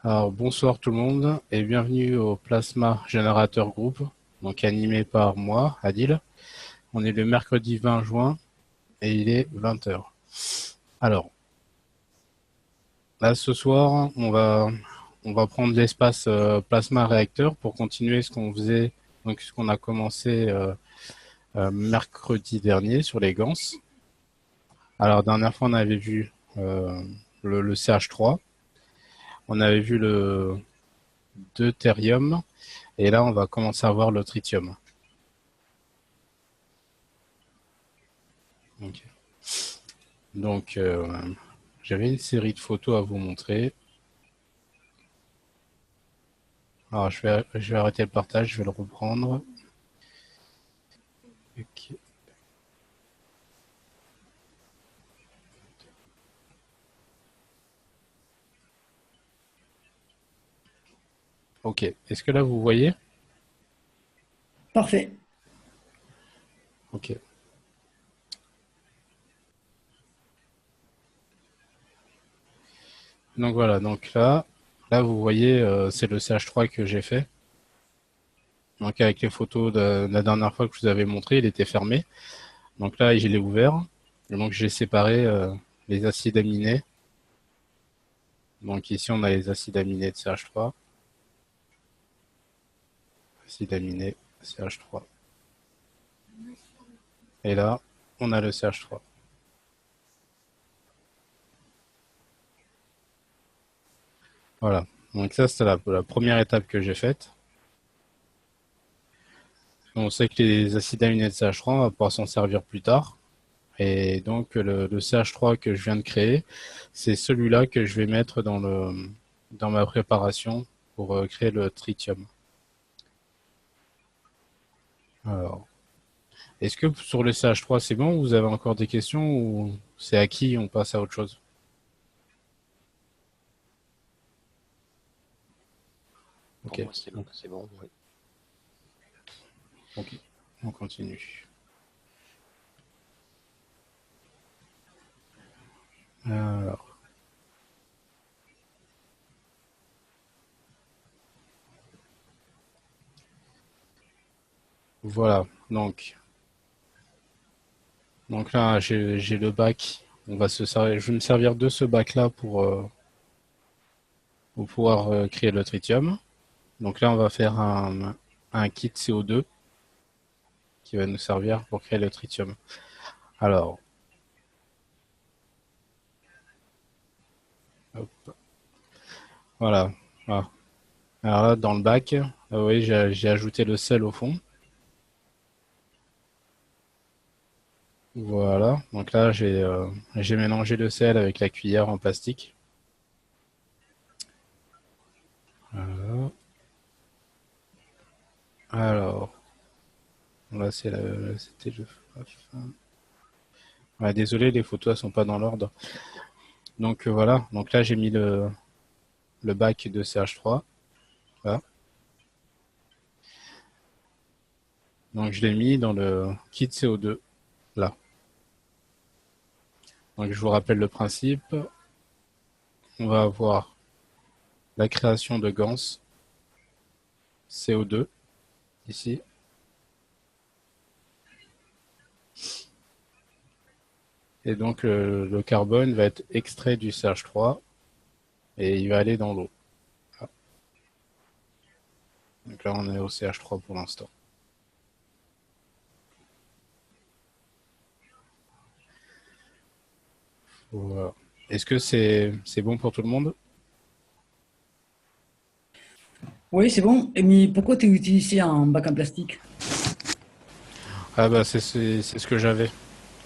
Alors, bonsoir tout le monde et bienvenue au Plasma Générateur Group, donc animé par moi, Adil. On est le mercredi 20 juin et il est 20 heures. Alors, là ce soir, on va prendre l'espace Plasma Réacteur pour continuer ce qu'on faisait, donc ce qu'on a commencé mercredi dernier sur les GANs. Alors, dernière fois, on avait vu le CH3, on avait vu le deutérium et là, on va commencer à voir le tritium. Ok. Donc, j'avais une série de photos à vous montrer. Alors, je vais arrêter le partage, je vais le reprendre. Ok. Ok. Est-ce que là, vous voyez? Parfait. Ok. Donc voilà. Donc là, vous voyez, c'est le CH3 que j'ai fait. Donc avec les photos de la dernière fois que je vous avais montré, il était fermé. Donc là, je l'ai ouvert. Et donc j'ai séparé les acides aminés. Donc ici, on a les acides aminés de CH3. Acides aminés CH3. Et là, on a le CH3. Voilà. Donc ça, c'était la première étape que j'ai faite. On sait que les acides aminés de CH3, on va pouvoir s'en servir plus tard. Et donc le CH3 que je viens de créer, c'est celui-là que je vais mettre dans ma préparation pour créer le tritium. Alors, est-ce que sur le CH3 c'est bon? Vous avez encore des questions ou c'est acquis, on passe à autre chose? Pour Ok, moi, c'est bon. Oui. ok, on continue. Alors, voilà, donc là j'ai le bac. Je vais me servir de ce bac-là pour pouvoir créer le tritium. Donc là, on va faire un kit CO2 qui va nous servir pour créer le tritium. Alors, hop, voilà. Ah. Alors là, dans le bac, oui, j'ai ajouté le sel au fond. Voilà. Donc là, j'ai mélangé le sel avec la cuillère en plastique. Voilà. Alors, là, c'était le. Ouais, désolé, les photos elles sont pas dans l'ordre. Donc voilà. Donc là, j'ai mis le bac de CH3. Voilà. Donc je l'ai mis dans le kit CO2 là. Donc je vous rappelle le principe. On va avoir la création de GANS CO2 ici. Et donc le carbone va être extrait du CH3 et il va aller dans l'eau. Ah. Donc là on est au CH3 pour l'instant. Voilà. Est-ce que c'est bon pour tout le monde? Oui, c'est bon. Mais pourquoi tu utilises un bac en plastique? Ah bah c'est ce que j'avais.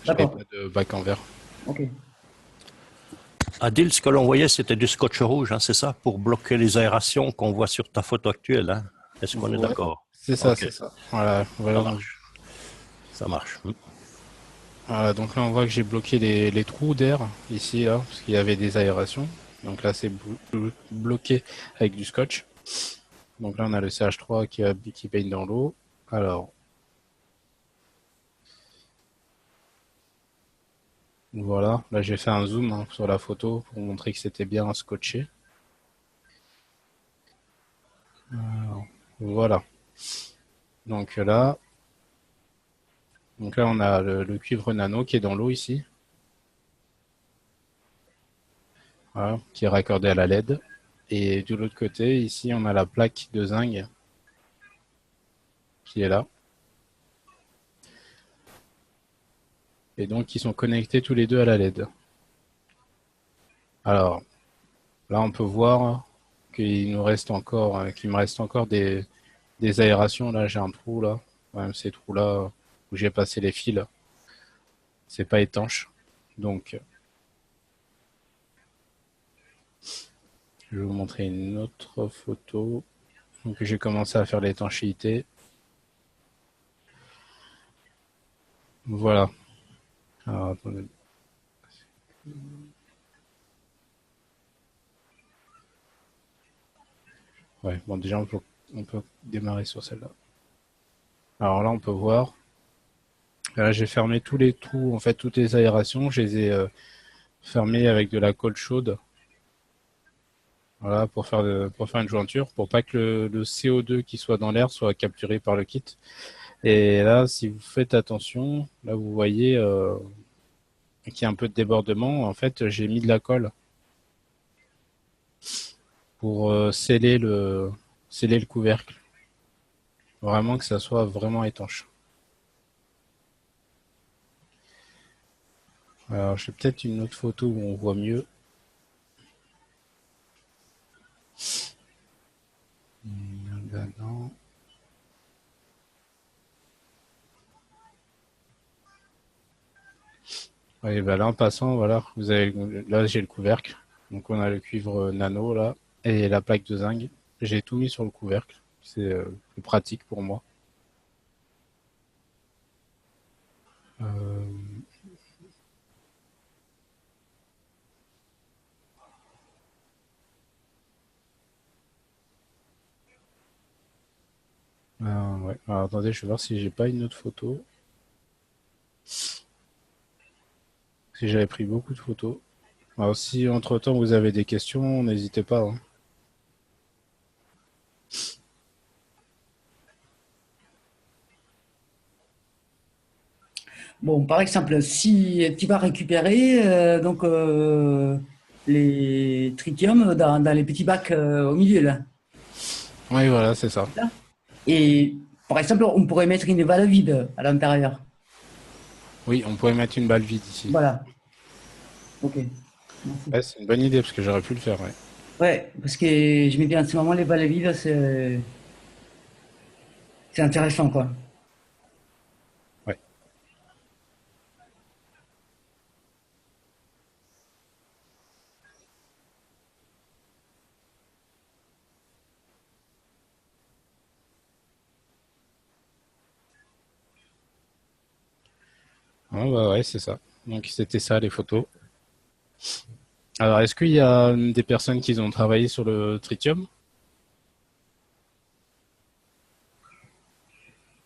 J'avais pas D'accord. de bac en verre. OK. Adil, ce que l'on voyait, c'était du scotch rouge, hein, c'est ça, pour bloquer les aérations qu'on voit sur ta photo actuelle. Hein. Est-ce qu'on est Ouais, d'accord? c'est ça, Ok, c'est ça. Voilà, ça voilà, marche. Ça marche. voilà, donc là on voit que j'ai bloqué les trous d'air ici là, parce qu'il y avait des aérations. Donc là c'est bloqué avec du scotch. Donc là on a le CH3 qui baigne dans l'eau. Alors voilà, là j'ai fait un zoom hein, sur la photo pour montrer que c'était bien scotché. Alors, voilà. Donc là, on a le cuivre nano qui est dans l'eau ici. Voilà, qui est raccordé à la LED. Et de l'autre côté, ici, on a la plaque de zinc qui est là. Et donc, ils sont connectés tous les deux à la LED. Alors, là, on peut voir qu'il nous reste encore, qu'il me reste encore des aérations. Là, j'ai un trou là. Même ces trous-là où j'ai passé les fils, c'est pas étanche. Donc, je vais vous montrer une autre photo. Donc, j'ai commencé à faire l'étanchéité. Voilà. Alors, attendez. Ouais, bon, déjà, on peut démarrer sur celle-là. Alors là, on peut voir. Là, j'ai fermé tous les trous, en fait, toutes les aérations. Je les ai fermées avec de la colle chaude. Voilà, pour faire une jointure, pour pas que le CO2 qui soit dans l'air soit capturé par le kit. Et là, si vous faites attention, là, vous voyez qu'il y a un peu de débordement. En fait, j'ai mis de la colle pour sceller le couvercle. Vraiment que ça soit vraiment étanche. Alors, j'ai peut-être une autre photo où on voit mieux. Là, non. Oui, bah là, en passant, voilà, vous avez, là, j'ai le couvercle. Donc, on a le cuivre nano, là, et la plaque de zinc. J'ai tout mis sur le couvercle. C'est plus pratique pour moi. Ouais. Alors, attendez, je vais voir si j'ai pas une autre photo. Si j'avais pris beaucoup de photos. Alors, si entre-temps vous avez des questions, n'hésitez pas, hein. Bon, par exemple, si tu vas récupérer les tritiums dans les petits bacs au milieu, là. Oui, voilà, c'est ça. Et par exemple, on pourrait mettre une valve vide à l'intérieur. Oui, on pourrait mettre une balle vide ici. Voilà. Ok. Merci. Ouais, c'est une bonne idée parce que j'aurais pu le faire, ouais. Ouais, parce que je me dis en ce moment, les valves vides, c'est intéressant, quoi. Ouais. Ah, bah ouais, c'est ça. Donc c'était ça les photos. Alors, est-ce qu'il y a des personnes qui ont travaillé sur le tritium?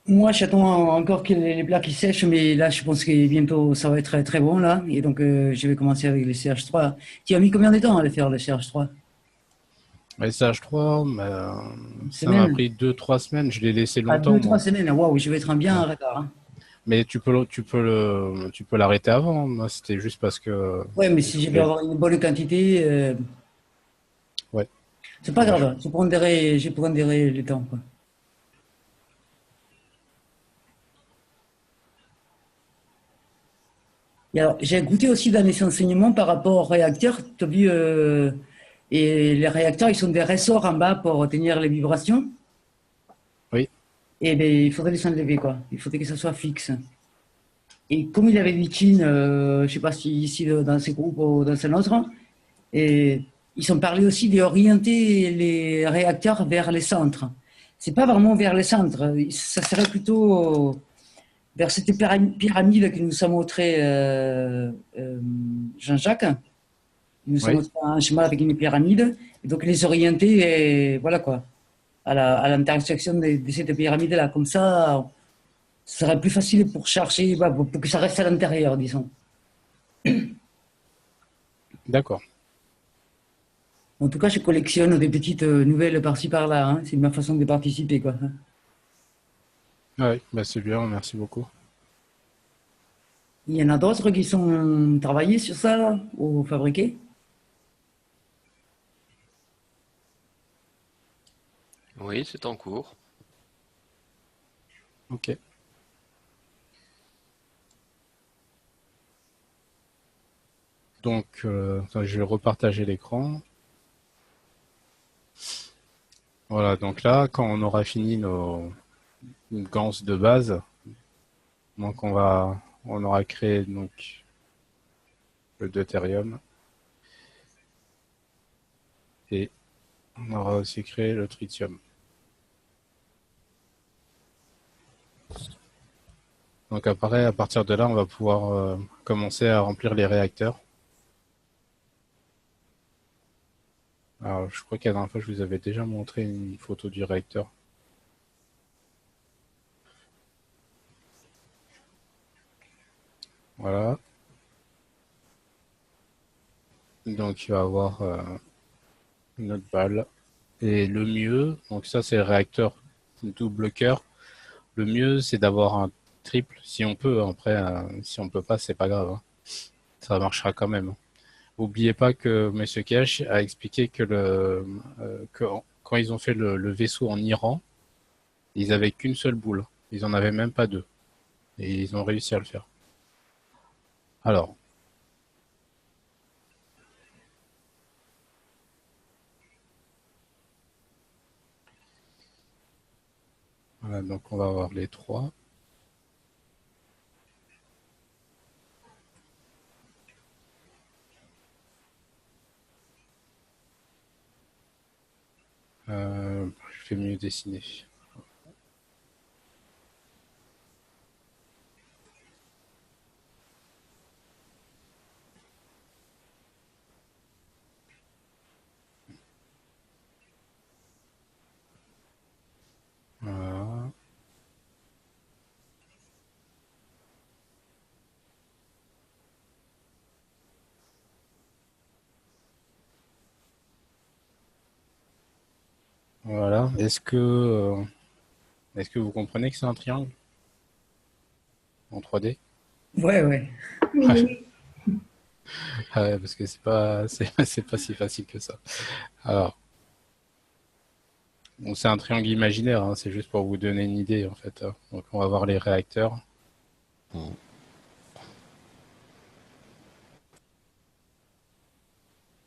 Moi, j'attends encore que les plats qui sèchent, mais là, je pense que bientôt, ça va être très, très bon, là. Et donc, je vais commencer avec les CH3. Tu as mis combien de temps à le faire, le CH3? Le SH3, Une ça m'a semaine? pris 2, 3 semaines. Je l'ai laissé À longtemps, deux, trois moi. semaines. Waouh, je vais être en bien Ouais. en retard, hein. Mais tu peux l'arrêter avant. Moi, c'était juste parce que Ouais, mais il si je vais fallait. avoir une bonne quantité, Ouais. c'est pas grave. Je prendrai le temps, quoi. Et alors, j'ai goûté aussi dans les enseignements par rapport aux réacteurs. Tu as vu, et les réacteurs, ils sont des ressorts en bas pour retenir les vibrations. Oui. Et ben, il faudrait les enlever, quoi. Il faudrait que ça soit fixe. Et comme il avait dit Chin, je ne sais pas si ici dans ces groupes ou dans un autre, et ils ont parlé aussi d'orienter les réacteurs vers les centres. C'est pas vraiment vers les centres, ça serait plutôt vers cette pyramide que nous a montré Jean-Jacques. Nous a Oui. montré un schéma avec une pyramide, et donc les orienter, et voilà quoi, à l'intersection de cette pyramide-là. Comme ça, ce serait plus facile pour chercher, bah, pour que ça reste à l'intérieur, disons. D'accord. En tout cas, je collectionne des petites nouvelles par-ci par-là, hein. C'est ma façon de participer, quoi. Ouais, bah c'est bien, merci beaucoup. Il y en a d'autres qui sont travaillés sur ça, là, ou fabriqués? Oui, c'est en cours. Ok. Donc, attends, je vais repartager l'écran. Voilà, donc là, quand on aura fini nos ganses de base, donc on aura créé donc le deutérium et on aura aussi créé le tritium. Donc après, à partir de là, on va pouvoir commencer à remplir les réacteurs. Alors, je crois qu'à la dernière fois, je vous avais déjà montré une photo du réacteur. Voilà. Donc, il va avoir notre balle. Et le mieux, donc ça, c'est le réacteur double cœur. Le mieux, c'est d'avoir un triple, si on peut. Après, si on peut pas, c'est pas grave, hein. Ça marchera quand même. N'oubliez pas que Monsieur Cash a expliqué que quand ils ont fait le vaisseau en Iran, ils avaient qu'une seule boule. Ils en avaient même pas deux. Et ils ont réussi à le faire. Alors, voilà, donc on va avoir les trois. Je vais mieux dessiner. Voilà. Voilà. Est-ce que vous comprenez que c'est un triangle en 3D? Ouais, ouais. Ah ouais, parce que c'est pas si facile que ça. Alors, bon, c'est un triangle imaginaire, hein, c'est juste pour vous donner une idée en fait. Donc on va voir les réacteurs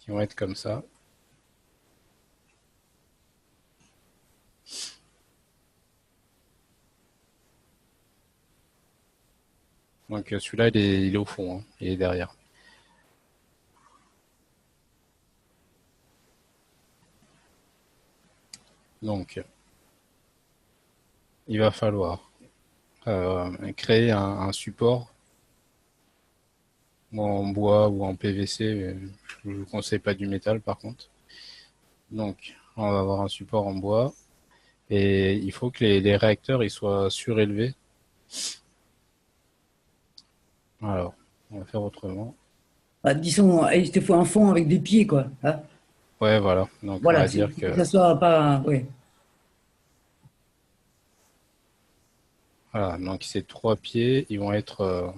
qui vont être comme ça. Donc celui-là il est au fond, hein, il est derrière. Donc il va falloir créer un support ou en bois ou en PVC. Je ne vous conseille pas du métal par contre. Donc on va avoir un support en bois et il faut que les réacteurs ils soient surélevés. Alors, on va faire autrement. Bah, disons, il te faut un fond avec des pieds, quoi, hein. Ouais, voilà. Donc on Voilà, va dire que que ça soit pas. Ouais. voilà, donc ces trois pieds, ils vont être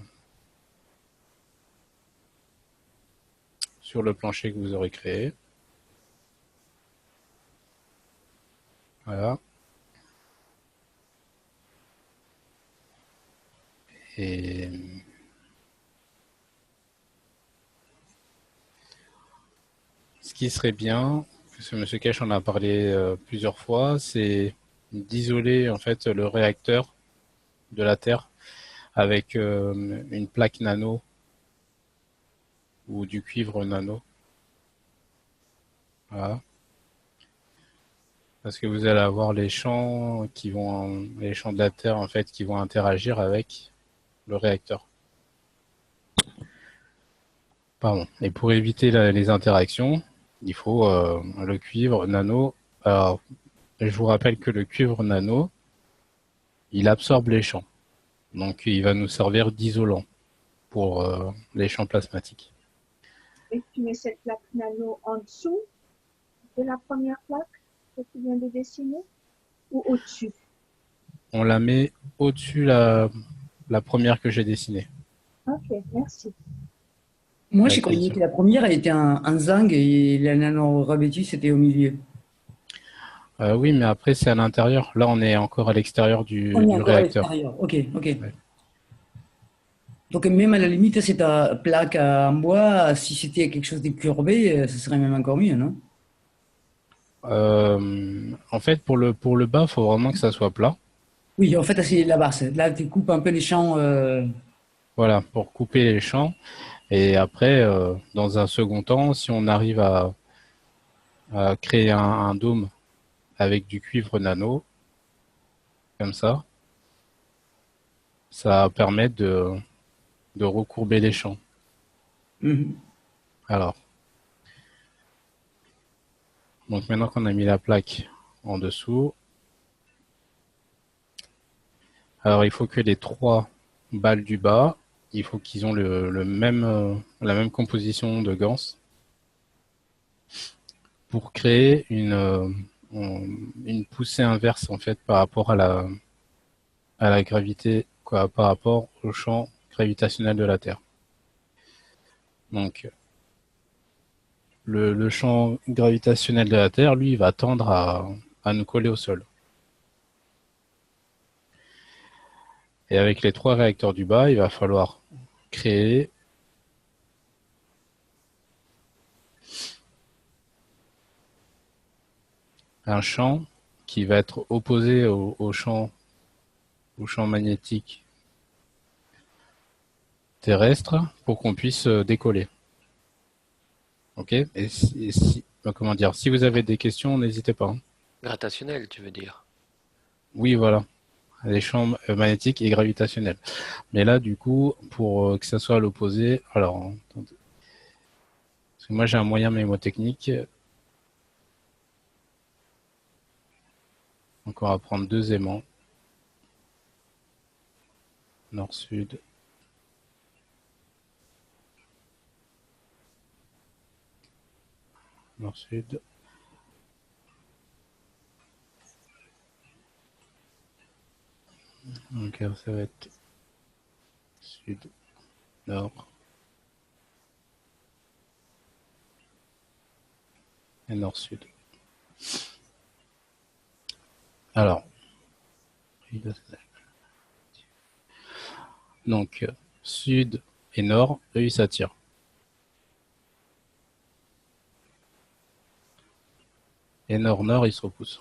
sur le plancher que vous aurez créé. Voilà. Et ce qui serait bien, parce que M. Cash en a parlé plusieurs fois, c'est d'isoler en fait le réacteur de la Terre avec une plaque nano ou du cuivre nano. Voilà. Parce que vous allez avoir les champs de la Terre en fait qui vont interagir avec le réacteur. Pardon. Et pour éviter les interactions, il faut le cuivre nano. Alors, je vous rappelle que le cuivre nano, il absorbe les champs. Donc, il va nous servir d'isolant pour les champs plasmatiques. Et tu mets cette plaque nano en dessous? de la première plaque que tu viens de dessiner ou au-dessus? On la met au-dessus la première que j'ai dessinée. Ok, merci. Moi, j'ai Avec croyais plaisir. que la première, elle était en zang et la nano revêtue, c'était au milieu. Oui, mais après, c'est à l'intérieur. Là, on est encore à l'extérieur On est du encore à réacteur. l'extérieur. Ok, ok. Ouais. Donc, même à la limite, cette plaque en bois, si c'était quelque chose de curvé, ce serait même encore mieux, non? En fait, pour le bas, il faut vraiment que ça soit plat. Oui, en fait, c'est la base. Là, tu coupes un peu les champs. Voilà, pour couper les champs. Et après, dans un second temps, si on arrive à créer un dôme avec du cuivre nano, comme ça va permettre de recourber les champs. Mhm. Alors, donc maintenant qu'on a mis la plaque en dessous, alors il faut que les trois balles du bas, il faut qu'ils ont le même, la même composition de ganse pour créer une poussée inverse en fait par rapport à la gravité, quoi, par rapport au champ gravitationnel de la Terre. Donc, le champ gravitationnel de la Terre, lui, va tendre à nous coller au sol. Et avec les trois réacteurs du bas, il va falloir créer un champ qui va être opposé au champ magnétique terrestre pour qu'on puisse décoller. Ok? Comment dire, si vous avez des questions, n'hésitez pas, hein. Gratationnel, tu veux dire. Oui, voilà. Les champs magnétiques et gravitationnels. Mais là, du coup, pour que ça soit à l'opposé, alors, attendez. Parce que moi j'ai un moyen mémotechnique. Donc on va prendre deux aimants. Nord-sud. Nord-sud. Donc ça va être sud, nord et nord-sud. Alors, donc sud et nord, eux ils s'attirent. Et nord-nord, ils se repoussent.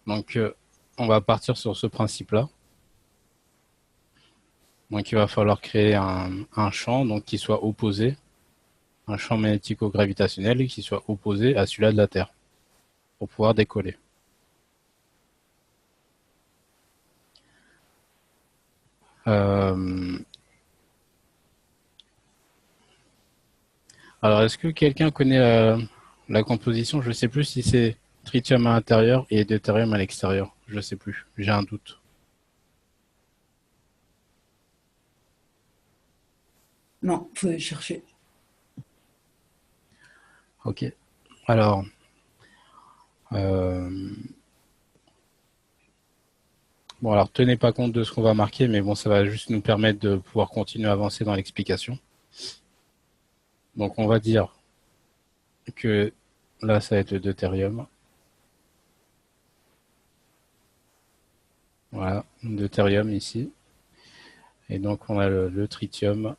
Donc on va partir sur ce principe-là. Donc il va falloir créer un champ donc, qui soit opposé, un champ magnético-gravitationnel qui soit opposé à celui-là de la Terre pour pouvoir décoller. Alors, est-ce que quelqu'un connaît la composition? Je ne sais plus si c'est tritium à l'intérieur et deutérium à l'extérieur. Je ne sais plus. J'ai un doute. Non, il faut chercher. Ok. Alors, bon, alors tenez pas compte de ce qu'on va marquer, mais bon, ça va juste nous permettre de pouvoir continuer à avancer dans l'explication. Donc, on va dire que là, ça va être le deutérium. Voilà, deutérium ici. Et donc, on a le tritium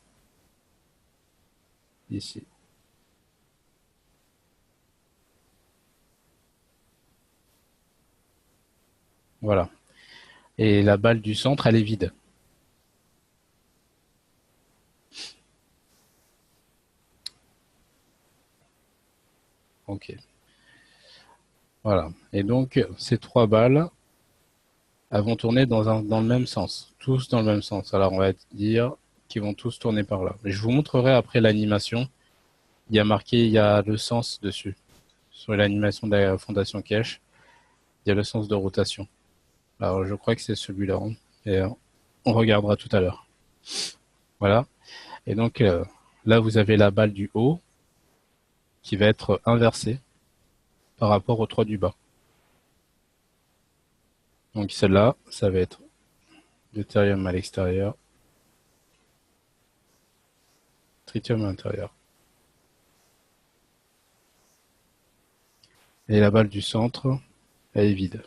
ici. Voilà. Et la balle du centre, elle est vide. Ok. Voilà. Et donc, ces trois balles, elles vont tourner dans le même sens. Tous dans le même sens. Alors, on va dire qu'ils vont tous tourner par là. Mais je vous montrerai après l'animation. Il y a marqué, il y a le sens dessus. Sur l'animation de la Fondation Cache, il y a le sens de rotation. Alors, je crois que c'est celui-là. Et on regardera tout à l'heure. Voilà. Et donc, là, vous avez la balle du haut qui va être inversée par rapport au 3 du bas. Donc celle-là, ça va être deutérium à l'extérieur, tritium à l'intérieur. Et la balle du centre, elle est vide.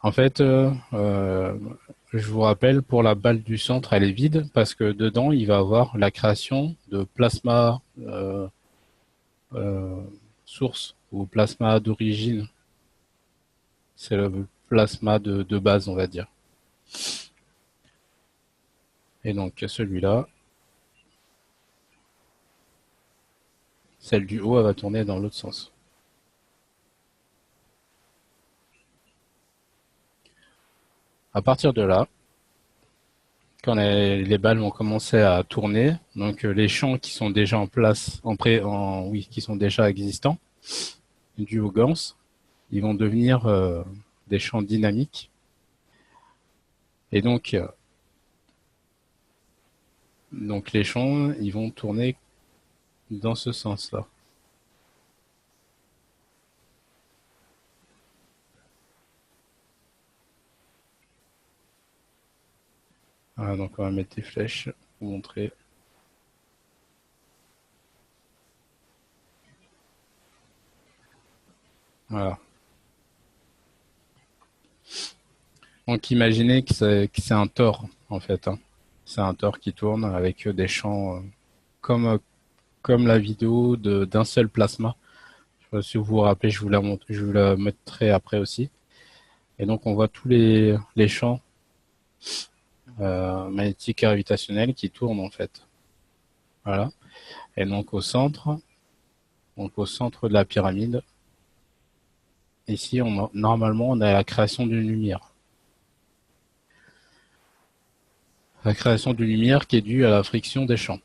En fait, je vous rappelle, pour la balle du centre, elle est vide parce que dedans, il va avoir la création de plasma source ou plasma d'origine. C'est le plasma de base, on va dire. Et donc celui-là, celle du haut, elle va tourner dans l'autre sens. À partir de là, quand les balles vont commencer à tourner, donc les champs qui sont déjà en place, qui sont déjà existants, dus au Gauss, ils vont devenir des champs dynamiques. Et donc les champs, ils vont tourner dans ce sens-là. Voilà, donc on va mettre des flèches pour montrer. Voilà. Donc imaginez que c'est un tore en fait. Hein. C'est un tore qui tourne avec des champs comme la vidéo d'un seul plasma. Je sais pas si vous vous rappelez, je vous la mettrai après aussi. Et donc on voit tous les champs magnétiques et gravitationnels qui tournent en fait. Voilà. Et donc au centre de la pyramide, ici normalement on a la création d'une lumière. La création d'une lumière qui est due à la friction des champs.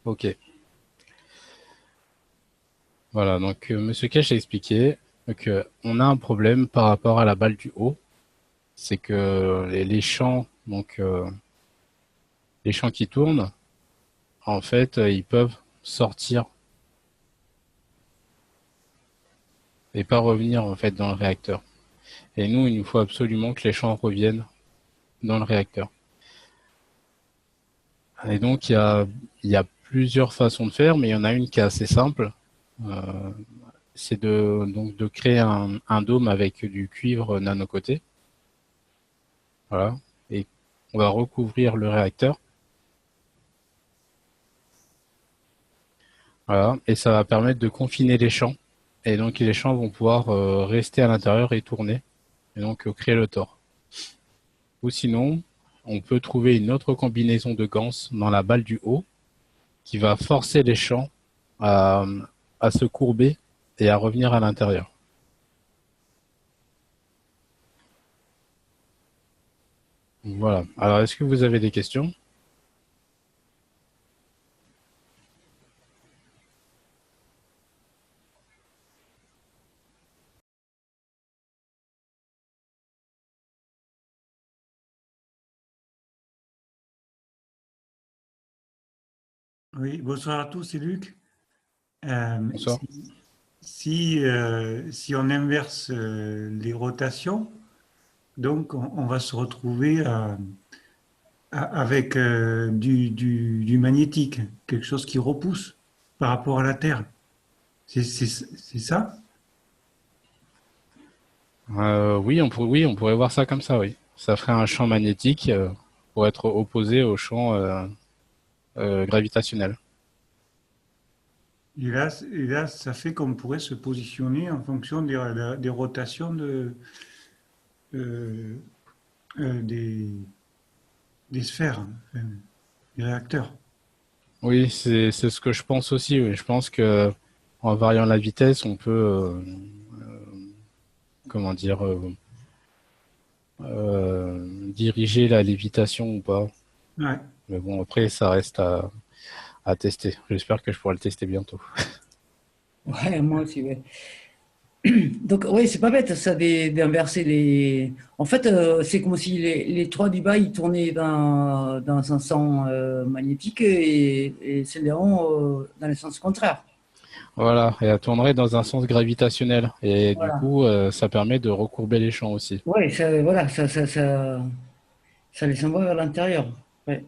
Ok. Voilà, donc Monsieur Cash a expliqué qu'on a un problème par rapport à la balle du haut, c'est que les champs, les champs qui tournent, en fait, ils peuvent sortir et pas revenir en fait dans le réacteur. Et nous, il nous faut absolument que les champs reviennent dans le réacteur. Et donc il y a plusieurs façons de faire, mais il y en a une qui est assez simple. C'est de créer un dôme avec du cuivre nanocoté. Voilà. Et on va recouvrir le réacteur. Voilà. Et ça va permettre de confiner les champs. Et donc les champs vont pouvoir rester à l'intérieur et tourner. Et donc créer le tore. Ou sinon, on peut trouver une autre combinaison de Gauss dans la balle du haut qui va forcer les champs à se courber et à revenir à l'intérieur. Voilà. Alors, est-ce que vous avez des questions? Oui, bonsoir à tous, c'est Luc. Bonsoir. Si on inverse les rotations, donc on va se retrouver avec du magnétique, quelque chose qui repousse par rapport à la Terre. C'est ça? Oui, on pourrait voir ça comme ça, oui. Ça ferait un champ magnétique pour être opposé au champ gravitationnel. Et là, ça fait qu'on pourrait se positionner en fonction des rotations euh, des sphères, enfin, des réacteurs. Oui, c'est ce que je pense aussi. Oui. Je pense que en variant la vitesse, on peut, comment dire, diriger la lévitation ou pas. Ouais. Mais bon, après, ça reste à tester. J'espère que je pourrai le tester bientôt. Ouais, moi aussi, ouais. Donc, oui, c'est pas bête, ça, d'inverser les. En fait, c'est comme si les trois du bas, ils tournaient dans un sens magnétique et celles d'en haut dans le sens contraire. Voilà, et elle tournerait dans un sens gravitationnel. Et du Voilà. coup, ça permet de recourber les champs aussi. Oui, voilà, ça les envoie vers l'intérieur. Ouais.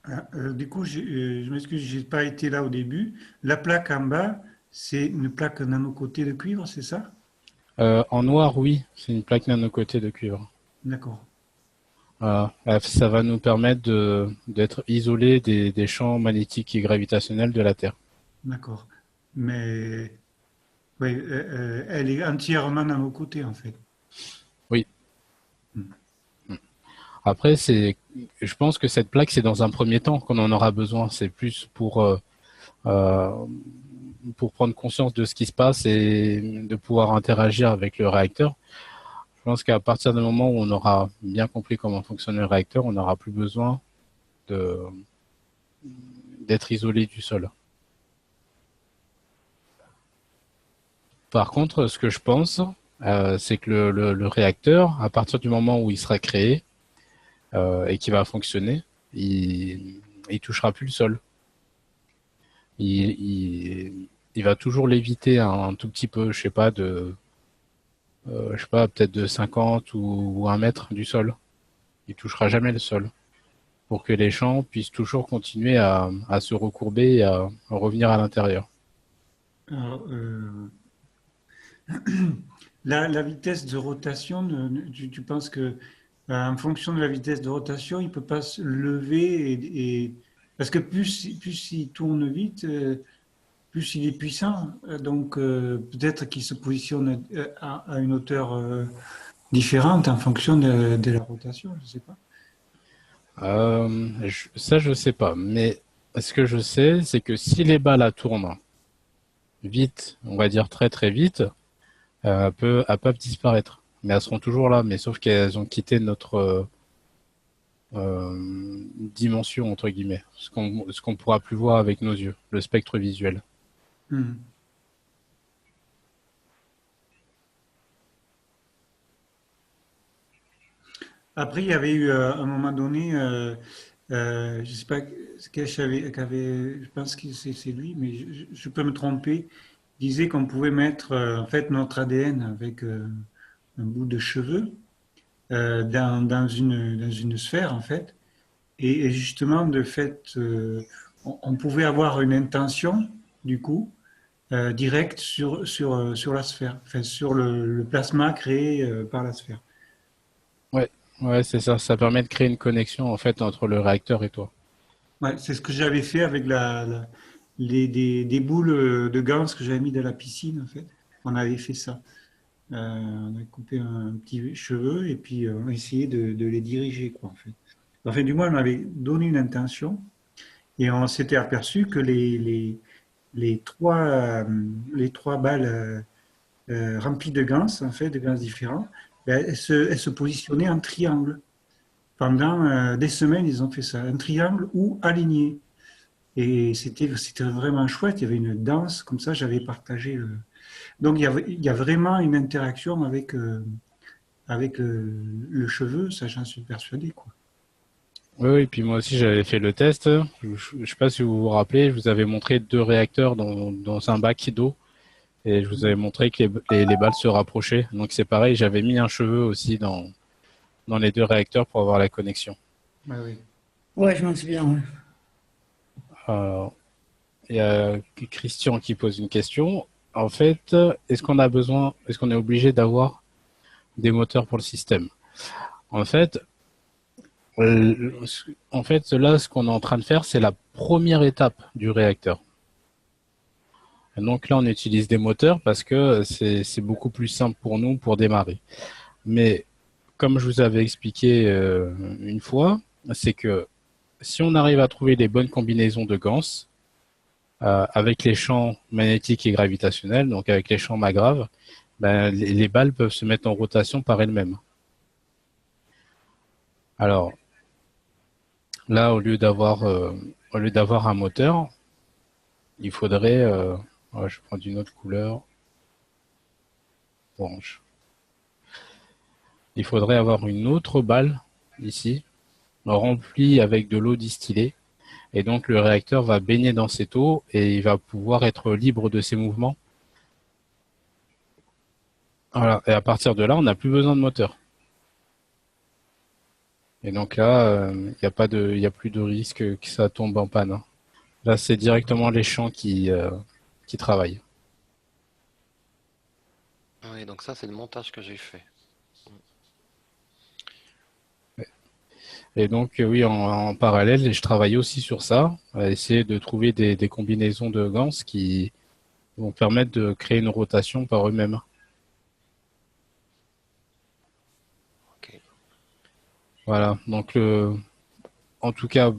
Ah, du coup, je m'excuse, j'ai pas été là au début. La plaque en bas, c'est une plaque nano-côté de cuivre, c'est ça? En noir, oui, c'est une plaque nanocotée de cuivre. D'accord, Voilà. Ça va nous permettre d'être isolés des champs magnétiques et gravitationnels de la Terre. d'accord. Mais oui, elle est entièrement nano-côté en fait. Oui. Hmm. Après, je pense que cette plaque, c'est dans un premier temps qu'on en aura besoin. C'est plus euh, pour prendre conscience de ce qui se passe et de pouvoir interagir avec le réacteur. Je pense qu'à partir du moment où on aura bien compris comment fonctionne le réacteur, on n'aura plus besoin de, d'être isolé du sol. Par contre, ce que je pense, c'est que le réacteur, à partir du moment où il sera créé et qu'il va fonctionner, il touchera plus le sol. Il va toujours l'éviter un tout petit peu, je sais pas, peut-être de 50 ou 1 mètre du sol. Il touchera jamais le sol pour que les champs puissent toujours continuer à se recourber et à revenir à l'intérieur. Alors, la vitesse de rotation, tu penses que en fonction de la vitesse de rotation, il peut pas se lever parce que plus il tourne vite, plus il est puissant. Donc peut-être qu'il se positionne à une hauteur différente en fonction de la rotation, je sais pas. Ça, je sais pas. Mais ce que je sais, c'est que si les balles tournent vite, on va dire très très vite, elles peuvent disparaître. Mais elles seront toujours là. Mais sauf qu'elles ont quitté notre dimension, entre guillemets. Ce qu'on pourra plus voir avec nos yeux, le spectre visuel. Hmm. Après, il y avait eu à un moment donné, je sais pas ce je pense que c'est lui, mais je peux me tromper. Il disait qu'on pouvait mettre en fait notre ADN avec un bout de cheveux dans une sphère en fait, et justement de fait, on pouvait avoir une intention du coup directe sur la sphère, enfin sur le plasma créé par la sphère. Ouais, ouais, c'est ça. Ça permet de créer une connexion en fait entre le réacteur et toi. Ouais, c'est ce que j'avais fait avec des boules de gants que j'avais mis dans la piscine, en fait. On avait fait ça. On a coupé un petit cheveu et puis on a essayé de les diriger, quoi, en fait. Enfin, du moins, on avait donné une intention et on s'était aperçu que les trois balles remplies de gants, en fait, de gants différents, ben, elles se positionnaient en triangle. Pendant des semaines, ils ont fait ça, un triangle ou aligné. Et c'était vraiment chouette. Il y avait une danse comme ça. J'avais partagé. Donc il y a vraiment une interaction avec le cheveu. Ça, j'en suis persuadé, quoi. Oui, oui, puis moi aussi j'avais fait le test. Je sais pas si vous vous rappelez, je vous avais montré 2 réacteurs dans un bac d'eau et je vous avais montré que les balles se rapprochaient. Donc c'est pareil, j'avais mis un cheveu aussi dans les 2 réacteurs pour avoir la connexion. Ouais, oui. Ouais, je m'en souviens. Ouais. Euh, Il y a Christian qui pose une question. En fait, est-ce qu'on est obligé d'avoir des moteurs pour le système? En fait, euh, là, ce qu'on est en train de faire, c'est la première étape du réacteur. Et donc là, on utilise des moteurs parce que c'est beaucoup plus simple pour nous pour démarrer. Mais comme je vous avais expliqué une fois, c'est que si on arrive à trouver les bonnes combinaisons de Gans avec les champs magnétiques et gravitationnels, donc avec les champs MAGRAV, ben, les balles peuvent se mettre en rotation par elles-mêmes. Alors, Là, au lieu d'avoir un moteur, il faudrait, ouais, je prends une autre couleur, orange. Il faudrait avoir une autre balle ici, remplie avec de l'eau distillée. Et donc le réacteur va baigner dans cette eau et il va pouvoir être libre de ses mouvements. Voilà. Et à partir de là, on n'a plus besoin de moteur. Et donc là, il y a plus de risque que ça tombe en panne, hein. Là, c'est directement les champs qui travaillent. Oui, donc ça, c'est le montage que j'ai fait. Et donc, oui, en parallèle, je travaille aussi sur ça, à essayer de trouver des combinaisons de gants qui vont permettre de créer une rotation par eux-mêmes. Ok. Voilà. Donc, en tout cas,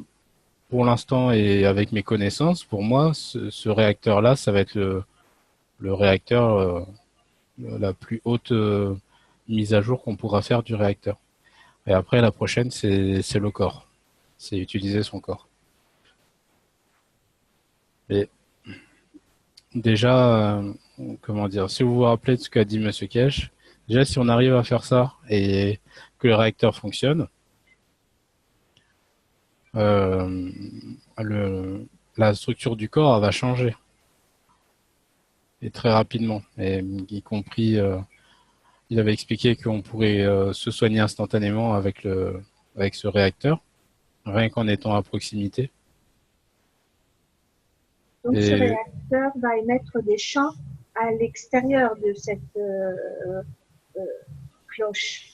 pour l'instant et avec mes connaissances, pour moi, ce réacteur-là, ça va être le réacteur, la plus haute mise à jour qu'on pourra faire du réacteur. Et après, la prochaine, c'est le corps. C'est utiliser son corps. Et déjà, comment dire, si vous vous rappelez de ce qu'a dit Monsieur Kesh, déjà, si on arrive à faire ça et que le réacteur fonctionne, euh, le, la structure du corps elle va changer. Et très rapidement. Et y compris, il avait expliqué qu'on pourrait se soigner instantanément avec ce réacteur, rien qu'en étant à proximité. Donc ce Et réacteur va émettre des champs à l'extérieur de cette euh, cloche.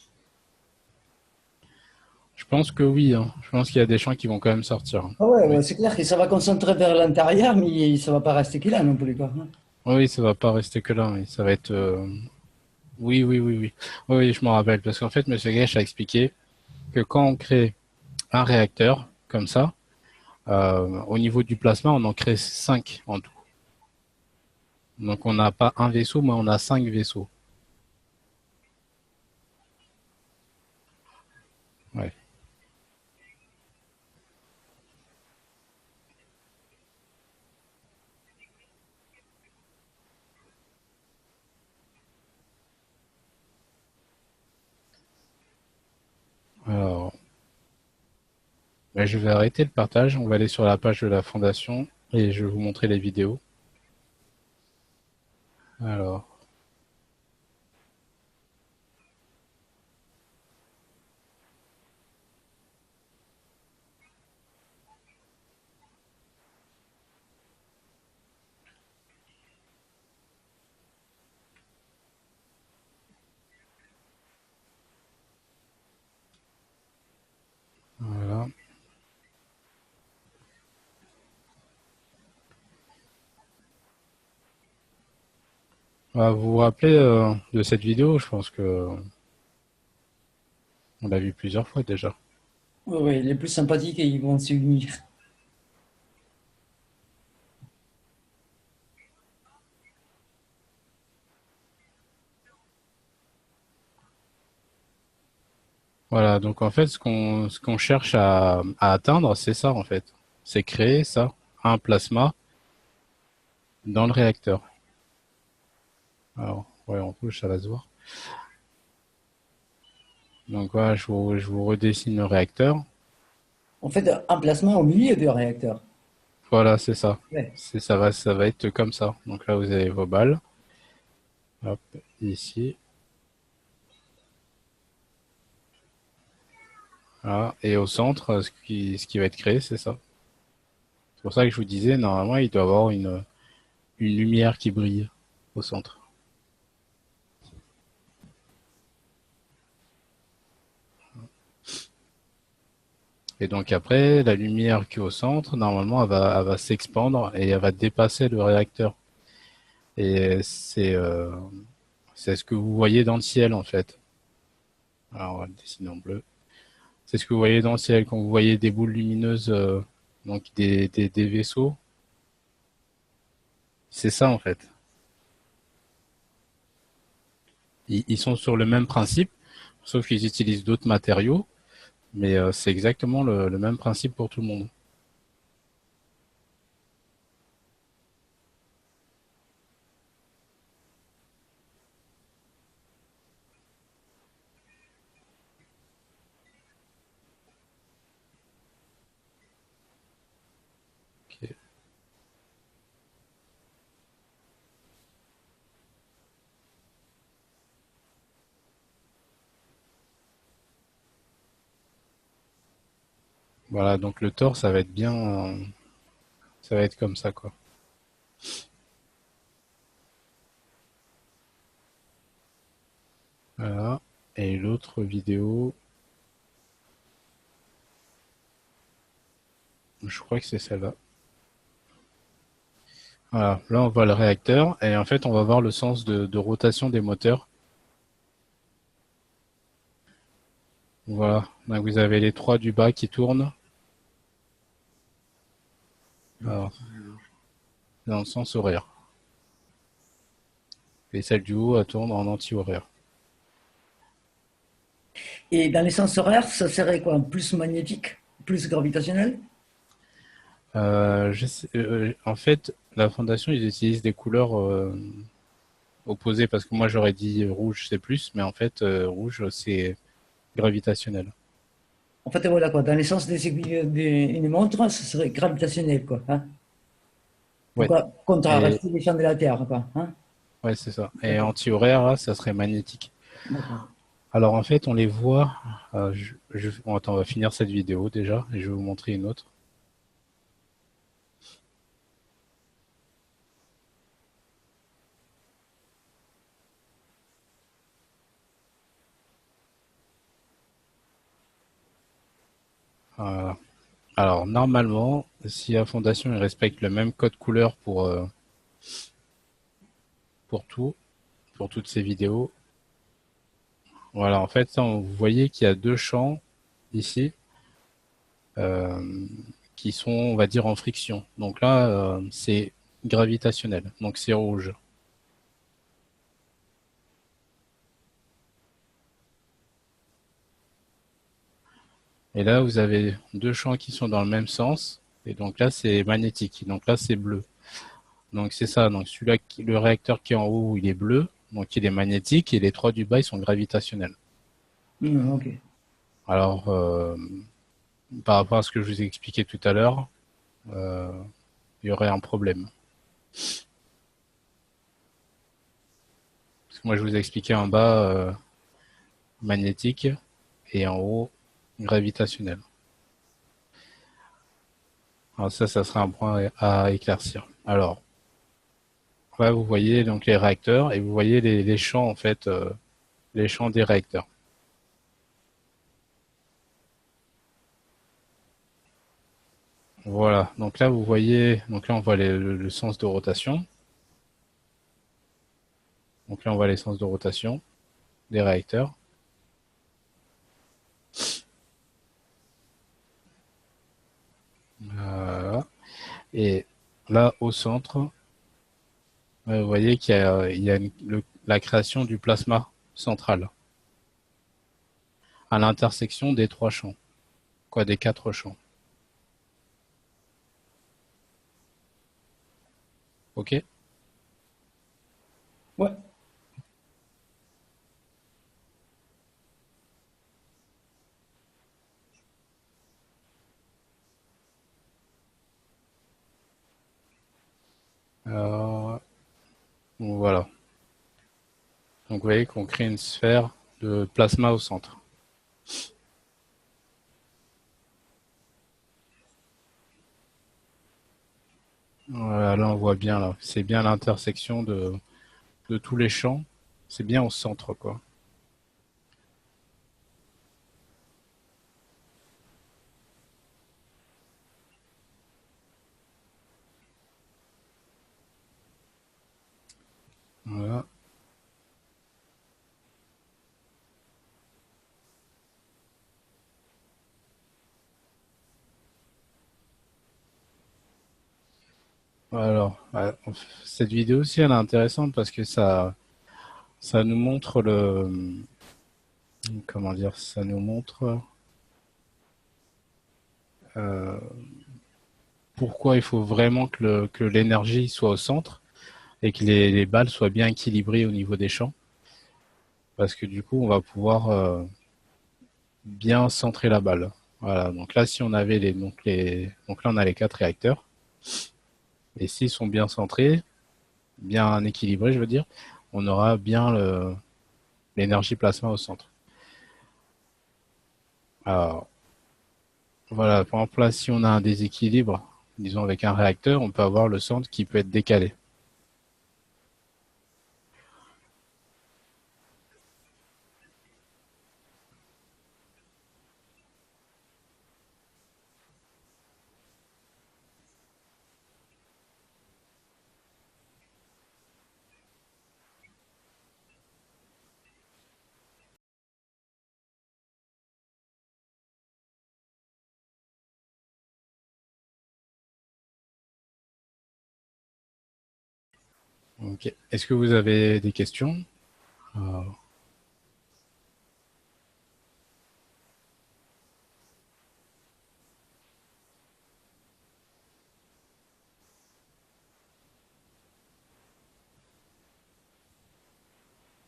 je pense que oui, hein. Je pense qu'il y a des champs qui vont quand même sortir, hein. Ah ouais, Oui. ouais, c'est clair que ça va concentrer vers l'intérieur, mais ça va pas rester que là non plus, quoi. Oui, ça va pas rester que là, oui. Ça va être. Oui, oui, oui, oui. Oui, oui, je m'en rappelle. Parce qu'en fait, Monsieur Gesch a expliqué que quand on crée un réacteur comme ça, au niveau du plasma, on en crée 5 en tout. Donc on n'a pas un vaisseau, mais on a 5 vaisseaux. Ouais. Alors, ben, je vais arrêter le partage. On va aller sur la page de la fondation et je vais vous montrer les vidéos. Alors, voilà. Ah, vous vous rappelez de cette vidéo? Je pense que on l'a vu plusieurs fois déjà. Ouais, ouais, les plus sympathiques, ils vont s'unir. Voilà, donc en fait, ce qu'on cherche à atteindre, c'est ça en fait. C'est créer ça, un plasma dans le réacteur. Alors, ouais, en rouge, ça va se voir. Donc voilà, je vous redessine le réacteur. En fait, un placement au milieu du réacteur. Voilà, c'est ça. Ouais. Ça va être comme ça. Donc là, vous avez vos balles. Hop, ici. Voilà. Et au centre, ce qui va être créé, c'est ça. C'est pour ça que je vous disais, normalement, il doit y avoir une lumière qui brille au centre. Et donc après, la lumière qui est au centre, normalement, elle va s'expandre et elle va dépasser le réacteur. Et c'est ce que vous voyez dans le ciel, en fait. Alors, on va le dessiner en bleu. C'est ce que vous voyez dans le ciel quand vous voyez des boules lumineuses, donc des vaisseaux. C'est ça, en fait. Ils sont sur le même principe, sauf qu'ils utilisent d'autres matériaux. Mais c'est exactement le même principe pour tout le monde. Ok. Voilà, donc le torse, ça va être bien, ça va être comme ça, quoi. Voilà. Et l'autre vidéo, je crois que c'est celle-là. Voilà, là on voit le réacteur et en fait on va voir le sens de rotation des moteurs. Voilà, donc vous avez les trois du bas qui tournent. Alors, dans le sens horaire. Et celle du haut, elle tourne en anti-horaire. Et dans les sens horaires, ça serait quoi? Plus magnétique, plus gravitationnel? En fait, la fondation, ils utilisent des couleurs opposées parce que moi j'aurais dit rouge c'est plus, mais en fait rouge c'est gravitationnel. En fait, voilà quoi. Dans les sens des aiguilles d'une montre, ça serait gravitationnel, quoi. Hein? Pour Ouais, et contrarester les champs de la Terre, quoi. Hein? ouais c'est ça. Et D'accord. anti-horaire, là, ça serait magnétique. D'accord. Alors en fait, on les voit. Bon, attends, on va finir cette vidéo déjà et je vais vous montrer une autre. Voilà. Alors normalement, si la fondation elle respecte le même code couleur pour tout, pour toutes ces vidéos, voilà, en fait, ça, vous voyez qu'il y a deux champs ici euh, qui sont, on va dire, en friction. Donc là, c'est gravitationnel, donc c'est rouge. Et là, vous avez deux champs qui sont dans le même sens, et donc là, c'est magnétique, donc là, c'est bleu. Donc c'est ça, donc celui-là, le réacteur qui est en haut, il est bleu, donc il est magnétique, et les trois du bas, ils sont gravitationnels. Ok. Alors, par rapport à ce que je vous ai expliqué tout à l'heure, euh, il y aurait un problème. Parce que moi, je vous ai expliqué en bas magnétique et en haut gravitationnel. Alors ça sera un point à éclaircir. Alors, là, vous voyez donc les réacteurs et vous voyez les champs, en fait, les champs des réacteurs. Voilà, donc là, vous voyez, donc là, on voit le sens de rotation. Donc là, on voit les sens de rotation des réacteurs. Voilà. Et là, au centre, vous voyez qu'il y a la création du plasma central à l'intersection des trois champs, quoi, des quatre champs. Ok? Ouais. Euh, voilà. Donc vous voyez qu'on crée une sphère de plasma au centre. Voilà, là on voit bien là, c'est bien l'intersection de tous les champs, c'est bien au centre quoi. Voilà. Alors, cette vidéo aussi elle est intéressante parce que ça nous montre comment dire, ça nous montre pourquoi il faut vraiment que l'énergie soit au centre et que les balles soient bien équilibrées au niveau des champs. Parce que du coup, on va pouvoir bien centrer la balle. Voilà, donc là, si on avait donc là, on a les 4 réacteurs. Et s'ils sont bien centrés, bien équilibrés, je veux dire, on aura bien l'énergie plasma au centre. Alors, voilà, par exemple, là, si on a un déséquilibre, disons avec un réacteur, on peut avoir le centre qui peut être décalé. Ok. Est-ce que vous avez des questions? Euh,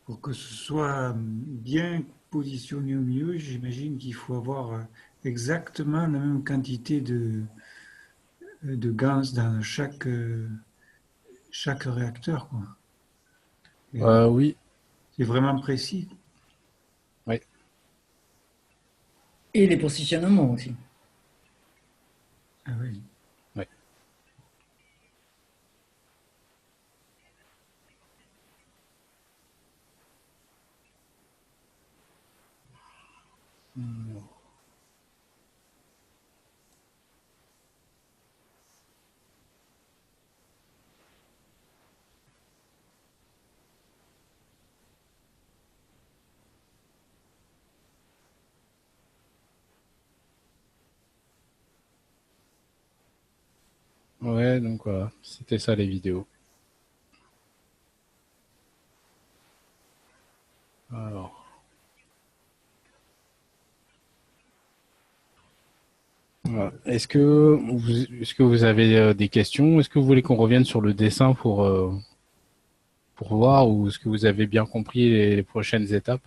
Pour que ce soit bien positionné au milieu, j'imagine qu'il faut avoir exactement la même quantité de gaz dans chaque réacteur, quoi. oui, C'est vraiment précis. oui. Et les positionnements aussi. Ah oui. Oui. Ouais, donc voilà, c'était ça les vidéos. Alors, voilà. Est-ce que vous avez des questions? Est-ce que vous voulez qu'on revienne sur le dessin pour voir, ou est-ce que vous avez bien compris les prochaines étapes?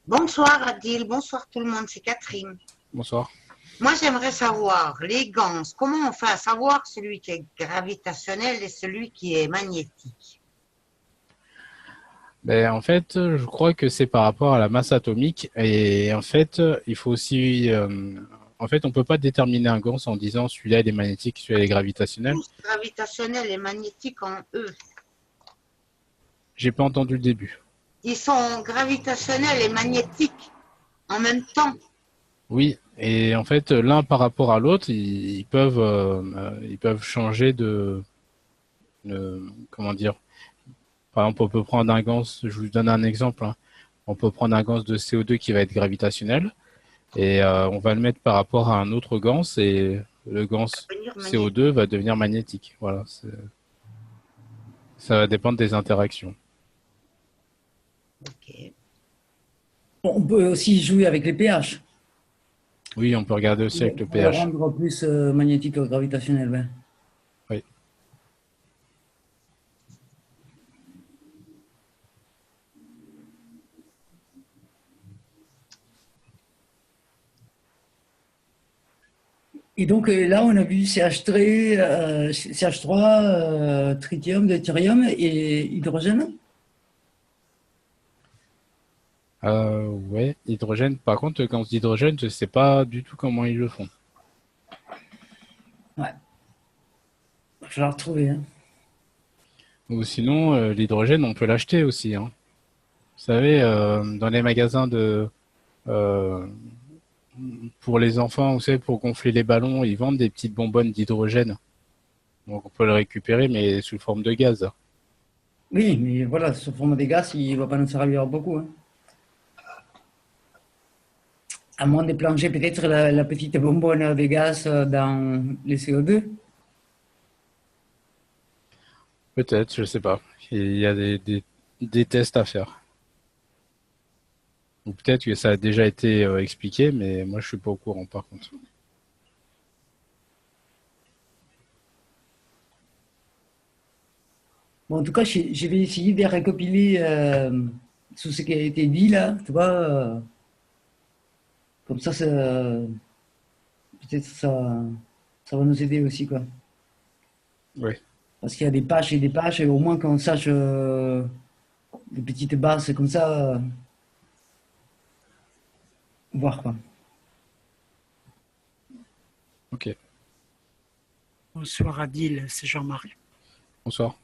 Bonsoir Adil, bonsoir tout le monde, c'est Catherine. Bonsoir. Moi j'aimerais savoir, les gants, comment on fait à savoir celui qui est gravitationnel et celui qui est magnétique? Ben, en fait, je crois que c'est par rapport à la masse atomique. Et en fait, il faut aussi. En fait, on peut pas déterminer un gauss en disant celui-là il est magnétique, celui-là il est gravitationnel. Tous gravitationnels et magnétiques en eux. J'ai pas entendu le début. Ils sont gravitationnels et magnétiques en même temps. Oui, et en fait, l'un par rapport à l'autre, ils peuvent changer comment dire. Par exemple, on peut prendre un gans, je vous donne un exemple, hein. On peut prendre un gans de CO2 qui va être gravitationnel et on va le mettre par rapport à un autre gans et le gans CO2 va devenir magnétique. Voilà, ça va dépendre des interactions. Ok. On peut aussi jouer avec les pH. Oui, on peut regarder aussi avec le Pour le pH. rendre plus magnétique ou gravitationnel. Ouais. Oui. Et donc là, on a vu CH3, tritium, deutérium et hydrogène. Ouais, hydrogène. Par contre, quand on dit hydrogène, je sais pas du tout comment ils le font. Ouais. Il va falloir trouver. Hein. Ou sinon, l'hydrogène, on peut l'acheter aussi, hein. Vous savez, dans les magasins euh, pour les enfants, vous savez, pour gonfler les ballons, ils vendent des petites bonbonnes d'hydrogène. Donc on peut le récupérer, mais sous forme de gaz. Oui, mais voilà, sous forme de gaz, il ne va pas nous servir beaucoup. Hein. À moins de plonger peut-être la petite bonbonne de gaz dans les CO2. Peut-être, je sais pas. Il y a des tests à faire. Ou peut-être que ça a déjà été expliqué, mais moi je suis pas au courant par contre. Bon, en tout cas, je vais essayer de récopiler tout ce qui a été dit là, tu vois. Comme ça, peut-être ça va nous aider aussi, quoi. Oui. Parce qu'il y a des pages et des pages, et au moins qu'on sache des petites bases comme ça, voir quoi. Ok. Bonsoir Adil, c'est Jean-Marie. Bonsoir.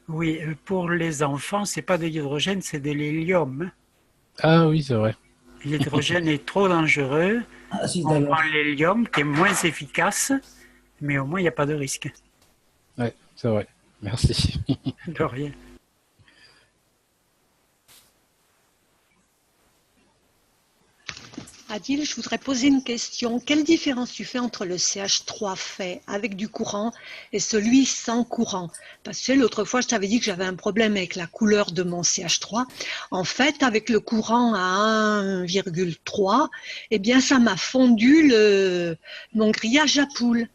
Oui, pour les enfants, c'est pas de l'hydrogène, c'est de l'hélium, hein. Ah oui, c'est vrai. L'hydrogène est trop dangereux. Ah si, On d'accord. prend l'hélium qui est moins efficace, mais au moins il n'y a pas de risque. Ouais, c'est vrai. Merci. De rien. Adil, je voudrais poser une question. Quelle différence tu fais entre le CH3 fait avec du courant et celui sans courant? Parce que l'autre fois, je t'avais dit que j'avais un problème avec la couleur de mon CH3. En fait, avec le courant à 1,3, eh bien, ça m'a fondu mon grillage à poule.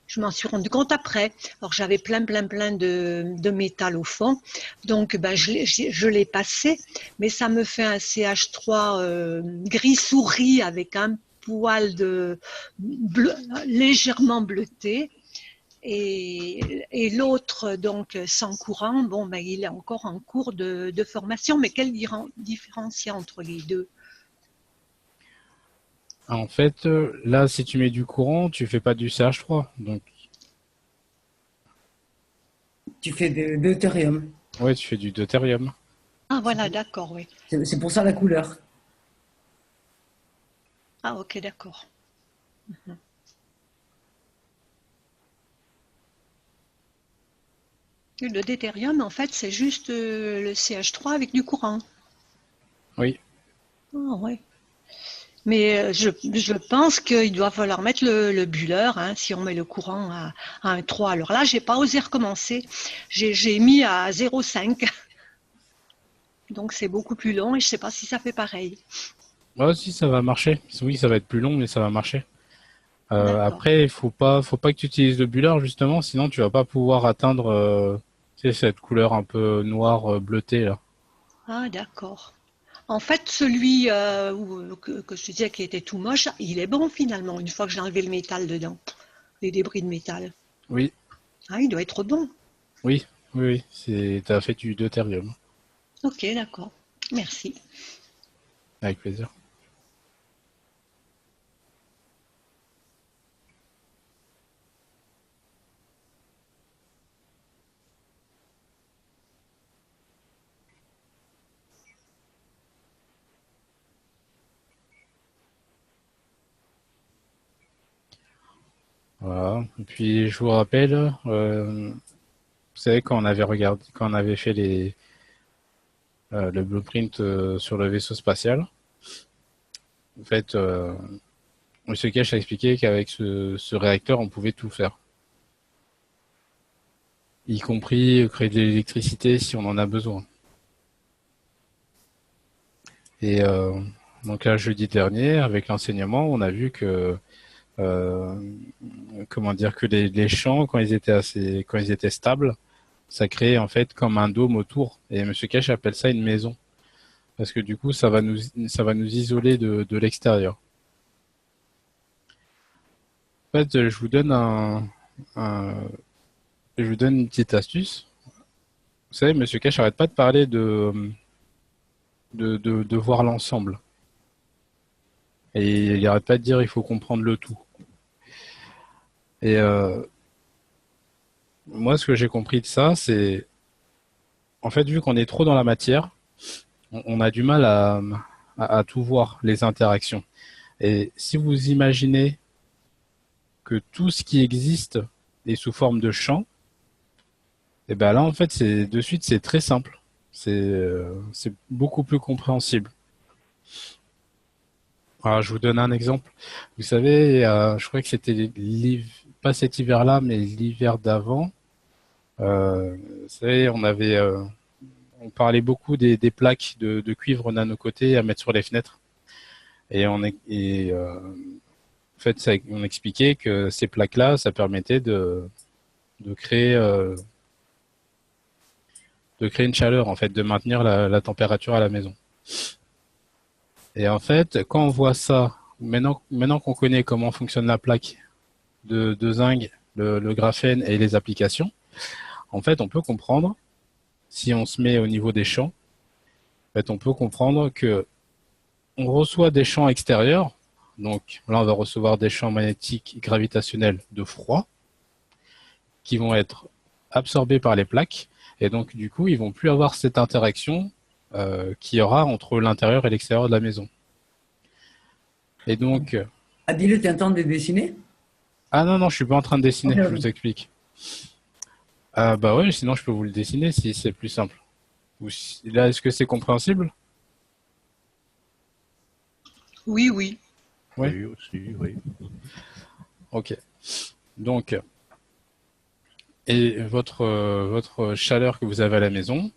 Je m'en suis rendu compte après. Alors j'avais plein de métal au fond, donc ben, je l'ai passé, mais ça me fait un CH3 gris souris avec un poil de bleu, légèrement bleuté. Et l'autre, donc sans courant, bon, ben, il est encore en cours de formation, mais quelle différence il y a entre les deux? En fait, là, si tu mets du courant, tu fais pas du CH3. Donc, Tu fais de deutérium. ouais, tu fais du deutérium. Ah voilà, d'accord, oui. C'est pour ça la couleur. Ah ok, d'accord. Le deutérium, en fait, c'est juste le CH3 avec du courant. Oui. Ah ouais. Mais je pense qu'il doit falloir mettre le buller, hein, si on met le courant à 1,3. Alors là, j'ai pas osé recommencer. J'ai mis à 0,5. Donc c'est beaucoup plus long et je sais pas si ça fait pareil. Ouais, si, ça va marcher. Oui, ça va être plus long, mais ça va marcher. D'accord. Après, il faut pas que tu utilises le buller, justement, sinon tu vas pas pouvoir atteindre tu sais, cette couleur un peu noire bleutée, là. Ah d'accord. En fait, celui que je te disais qui était tout moche, il est bon finalement, une fois que j'ai enlevé le métal dedans, les débris de métal. Oui, Ah, il doit être bon. oui, oui, oui. T'as fait du deutérium. Ok, d'accord. Merci. Avec plaisir. Voilà. Et puis, je vous rappelle, vous savez, quand on avait fait le blueprint sur le vaisseau spatial, en fait, M. Cash a expliqué qu'avec ce réacteur, on pouvait tout faire. Y compris créer de l'électricité si on en a besoin. Et donc là, jeudi dernier, avec l'enseignement, on a vu que comment dire que les champs, quand ils étaient stables, ça créait en fait comme un dôme autour. Et M. Cash appelle ça une maison. Parce que du coup, ça va nous isoler de l'extérieur. En fait, je vous donne une petite astuce. Vous savez, M. Cash arrête pas de parler de voir l'ensemble. Et il arrête pas de dire il faut comprendre le tout. Et moi, ce que j'ai compris de ça, c'est en fait, vu qu'on est trop dans la matière, on a du mal à tout voir, les interactions. Et si vous imaginez que tout ce qui existe est sous forme de champ, et ben là, en fait, de suite, c'est très simple. C'est beaucoup plus compréhensible. Alors, je vous donne un exemple. Vous savez, je crois que c'était pas cet hiver-là, mais l'hiver d'avant, Vous savez, on parlait beaucoup des plaques de cuivre nano-coté à mettre sur les fenêtres. En fait, on expliquait que ces plaques-là, ça permettait de créer une chaleur, en fait, de maintenir la température à la maison. Et en fait, quand on voit ça, maintenant qu'on connaît comment fonctionne la plaque de zinc, le graphène et les applications, en fait, on peut comprendre, si on se met au niveau des champs, en fait, on peut comprendre que on reçoit des champs extérieurs. Donc là, on va recevoir des champs magnétiques gravitationnels de froid qui vont être absorbés par les plaques. Et donc, du coup, ils vont plus avoir cette interaction qu'il y aura entre l'intérieur et l'extérieur de la maison. Et donc... Adil, tu es en train de dessiner? Ah non, je suis pas en train de dessiner, Okay. Je vous explique. Bah ouais, sinon je peux vous le dessiner si c'est plus simple. Là, est-ce que c'est compréhensible? Oui, oui. Oui. Oui, aussi, oui. Ok. Donc, et votre chaleur que vous avez à la maison,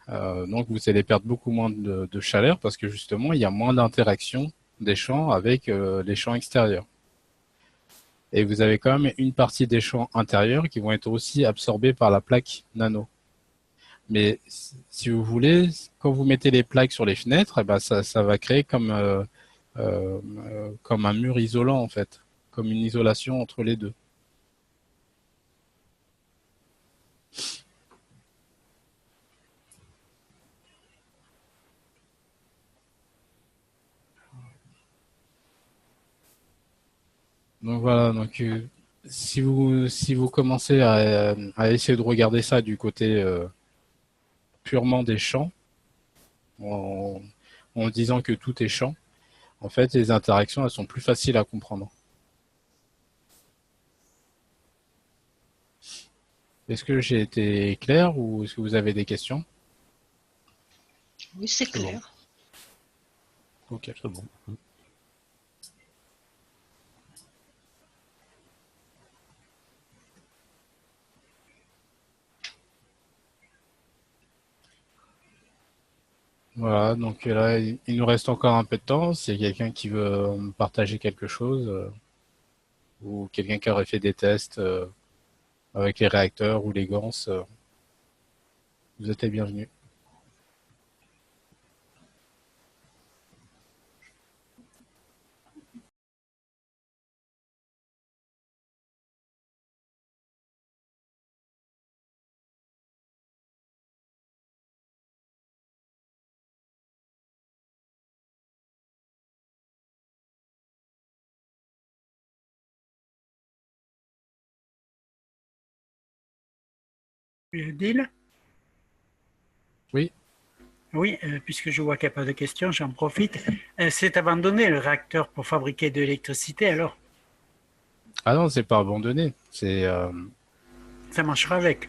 donc vous allez perdre beaucoup moins de chaleur parce que justement, il y a moins d'interaction des champs avec les champs extérieurs. Et vous avez quand même une partie des champs intérieurs qui vont être aussi absorbés par la plaque nano. Mais si vous voulez, quand vous mettez les plaques sur les fenêtres, eh ben ça va créer comme un mur isolant en fait, comme une isolation entre les deux. Donc voilà, donc si vous commencez à essayer de regarder ça du côté purement des champs, en, en disant que tout est champ, en fait les interactions elles sont plus faciles à comprendre. Est-ce que j'ai été clair ou est-ce que vous avez des questions? Oui, c'est clair. Bon. Ok, c'est bon. Voilà, donc là, il nous reste encore un peu de temps. S'il y a quelqu'un qui veut me partager quelque chose ou quelqu'un qui aurait fait des tests avec les réacteurs ou les gants, vous êtes les bienvenus. Adil? Oui. Oui, puisque je vois qu'il n'y a pas de questions, j'en profite. C'est abandonné le réacteur pour fabriquer de l'électricité alors? Ah non, c'est pas abandonné. Ça marchera avec.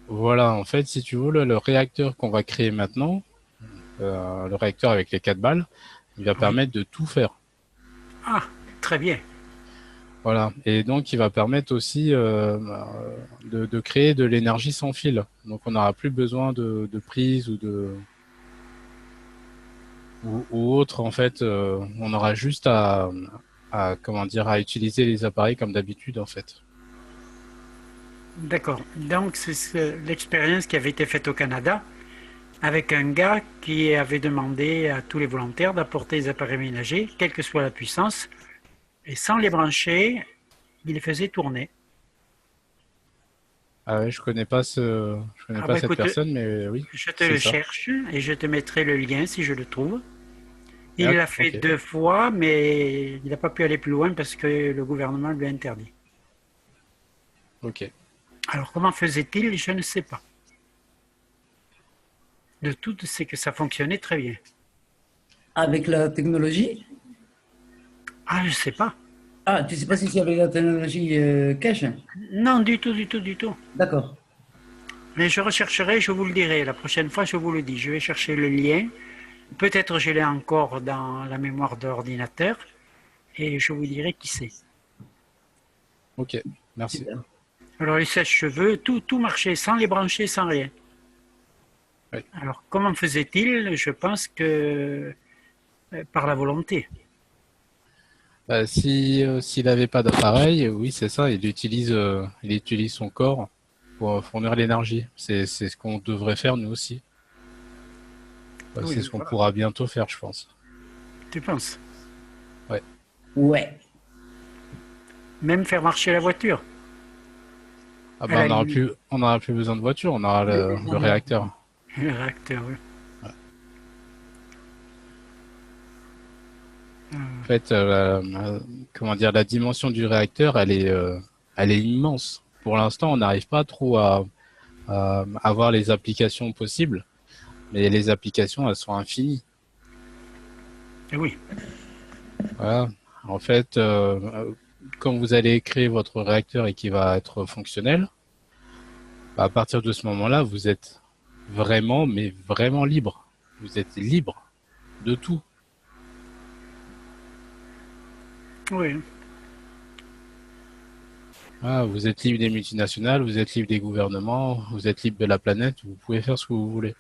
Voilà, en fait, si tu veux, le réacteur qu'on va créer maintenant, le réacteur avec les 4 balles, il va permettre de tout faire. Ah, très bien. Voilà, et donc il va permettre aussi de créer de l'énergie sans fil. Donc on n'aura plus besoin de prise ou autre. En fait, on aura juste à utiliser les appareils comme d'habitude en fait. D'accord. Donc, c'est l'expérience qui avait été faite au Canada avec un gars qui avait demandé à tous les volontaires d'apporter des appareils ménagers, quelle que soit la puissance, et sans les brancher, il les faisait tourner. Ah ouais, je connais pas cette Écoute, personne, mais oui, je te c'est le ça. cherche et je te mettrai le lien si je le trouve. Il Ah, l'a fait ok. 2 fois, mais il n'a pas pu aller plus loin parce que le gouvernement lui a interdit. Ok. Alors, comment faisait-il? Je ne sais pas. Le tout, c'est que ça fonctionnait très bien. Avec la technologie? Ah, je ne sais pas. Ah, tu ne sais pas si c'est avec la technologie cache? Non, du tout, du tout, du tout. D'accord. Mais je rechercherai, je vous le dirai. La prochaine fois, je vous le dis. Je vais chercher le lien. Peut-être je l'ai encore dans la mémoire d'ordinateur. Et je vous dirai qui c'est. Ok, merci. Super. Alors les sèche-cheveux, tout marchait sans les brancher, sans rien. Oui. Alors comment faisait-il? Je pense que par la volonté. Bah, si s'il n'avait pas d'appareil, oui, c'est ça, il utilise son corps pour fournir l'énergie. C'est ce qu'on devrait faire nous aussi. Oui, C'est ce qu'on voilà. pourra bientôt faire, je pense. Tu penses? Ouais. Même faire marcher la voiture. Ah À bah, la limite. on n'aura plus besoin de voiture, on aura le réacteur. Le réacteur, oui. En fait, comment dire, la dimension du réacteur, elle est immense. Pour l'instant, on n'arrive pas trop à avoir les applications possibles, mais les applications, elles sont infinies. Oui. Voilà. En fait, quand vous allez créer votre réacteur et qu'il va être fonctionnel, bah, à partir de ce moment-là, vous êtes vraiment, mais vraiment libre. Vous êtes libre de tout. Oui. Ah, vous êtes libre des multinationales, vous êtes libre des gouvernements, vous êtes libre de la planète, vous pouvez faire ce que vous voulez.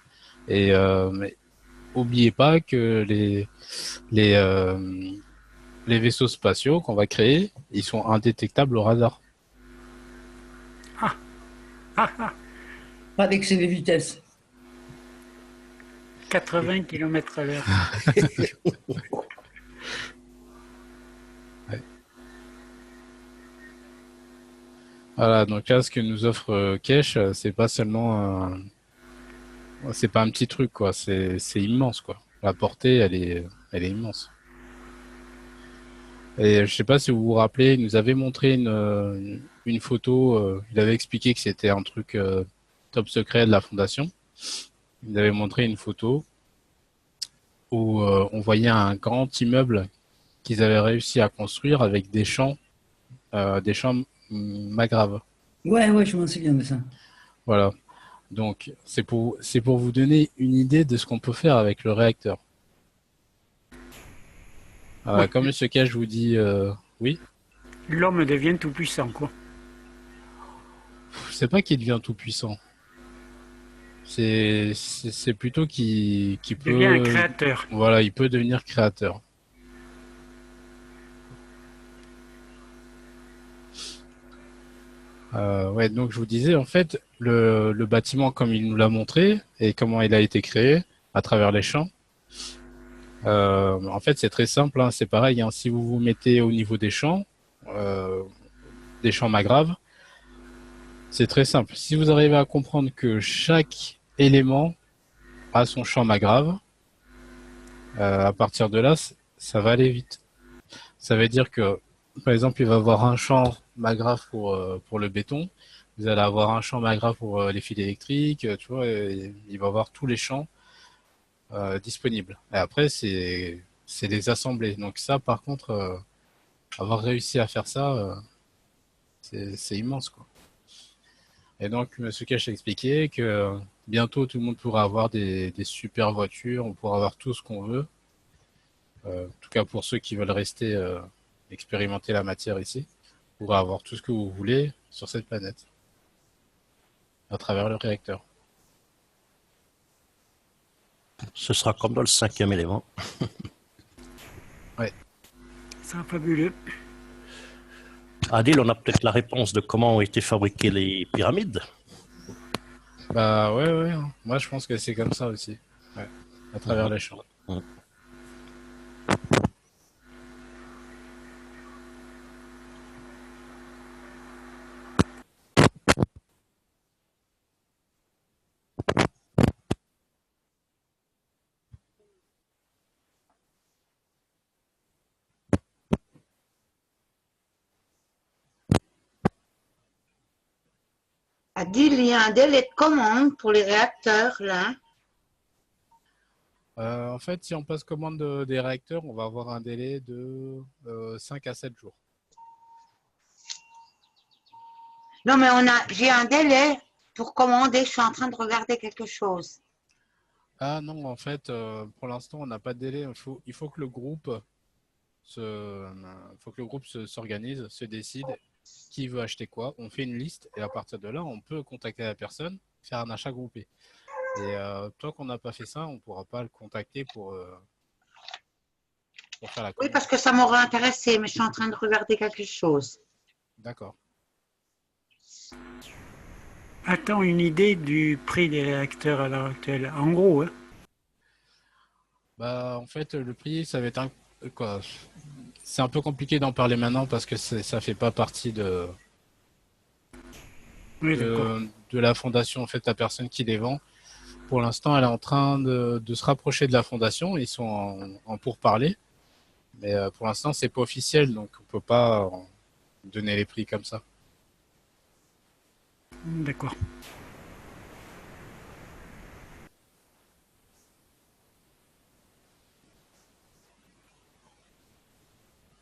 Et mais oubliez pas que les, euh, les vaisseaux spatiaux qu'on va créer, ils sont indétectables au radar. Ah, ah. Pas d'excès de vitesse. 80 km/h. Ouais. Voilà, donc là, ce que nous offre Kesh, c'est pas seulement c'est pas un petit truc, quoi. C'est immense, quoi. La portée, elle est immense. Et je sais pas si vous vous rappelez, il nous avait montré une photo. Il avait expliqué que c'était un truc top secret de la fondation. Il nous avait montré une photo où on voyait un grand immeuble qu'ils avaient réussi à construire avec des champs magraves. Ouais, je m'en souviens de ça. Voilà. Donc c'est pour vous donner une idée de ce qu'on peut faire avec le réacteur. Oui. Comme Monsieur Cage vous dit, oui, L'homme devient tout puissant, quoi. c'est pas qu'il devient tout puissant. C'est plutôt qu'il Il devient un peut, créateur. voilà, il peut devenir créateur. Ouais, donc je vous disais, en fait, le bâtiment comme il nous l'a montré et comment il a été créé à travers les champs, en fait, c'est très simple, hein, c'est pareil, hein, si vous vous mettez au niveau des champs magraves, c'est très simple. Si vous arrivez à comprendre que chaque élément a son champ magrave, à partir de là, ça va aller vite. Ça veut dire que, par exemple, il va avoir un champ magrave pour le béton, vous allez avoir un champ magrave pour les fils électriques, tu vois, et il va avoir tous les champs disponibles. Et après, c'est les assembler. Donc ça, par contre, avoir réussi à faire ça, c'est immense, quoi. Et donc, Monsieur Cash a expliqué que bientôt tout le monde pourra avoir des super voitures, on pourra avoir tout ce qu'on veut. En tout cas, pour ceux qui veulent rester expérimenter la matière ici, vous pourrez avoir tout ce que vous voulez sur cette planète à travers le réacteur. Ce sera comme dans le cinquième élément. Ouais. C'est fabuleux. Adil, on a peut-être la réponse de comment ont été fabriquées les pyramides. Bah ouais, hein. Moi je pense que c'est comme ça aussi, ouais, à travers les champs. Adil, il y a un délai de commande pour les réacteurs, là. En fait, si on passe commande des réacteurs, on va avoir un délai de 5 à 7 jours. Non, mais j'ai un délai pour commander. Je suis en train de regarder quelque chose. Ah non, en fait, pour l'instant, on n'a pas de délai. Il faut que le groupe s'organise, se décide qui veut acheter quoi, on fait une liste et à partir de là, on peut contacter la personne, faire un achat groupé. Et tant qu'on n'a pas fait ça, on ne pourra pas le contacter pour faire la Oui, commande. parce que ça m'aurait intéressé, mais je suis en train de regarder quelque chose. D'accord. A-t-on une idée du prix des réacteurs à l'heure actuelle? En gros, hein? Bah, en fait, le prix, ça va être quoi? C'est un peu compliqué d'en parler maintenant parce que ça fait pas partie Oui, d'accord. de la fondation. En fait, la personne qui les vend, pour l'instant, elle est en train de se rapprocher de la fondation. Ils sont en pourparlers, mais pour l'instant, c'est pas officiel, donc on peut pas donner les prix comme ça. D'accord.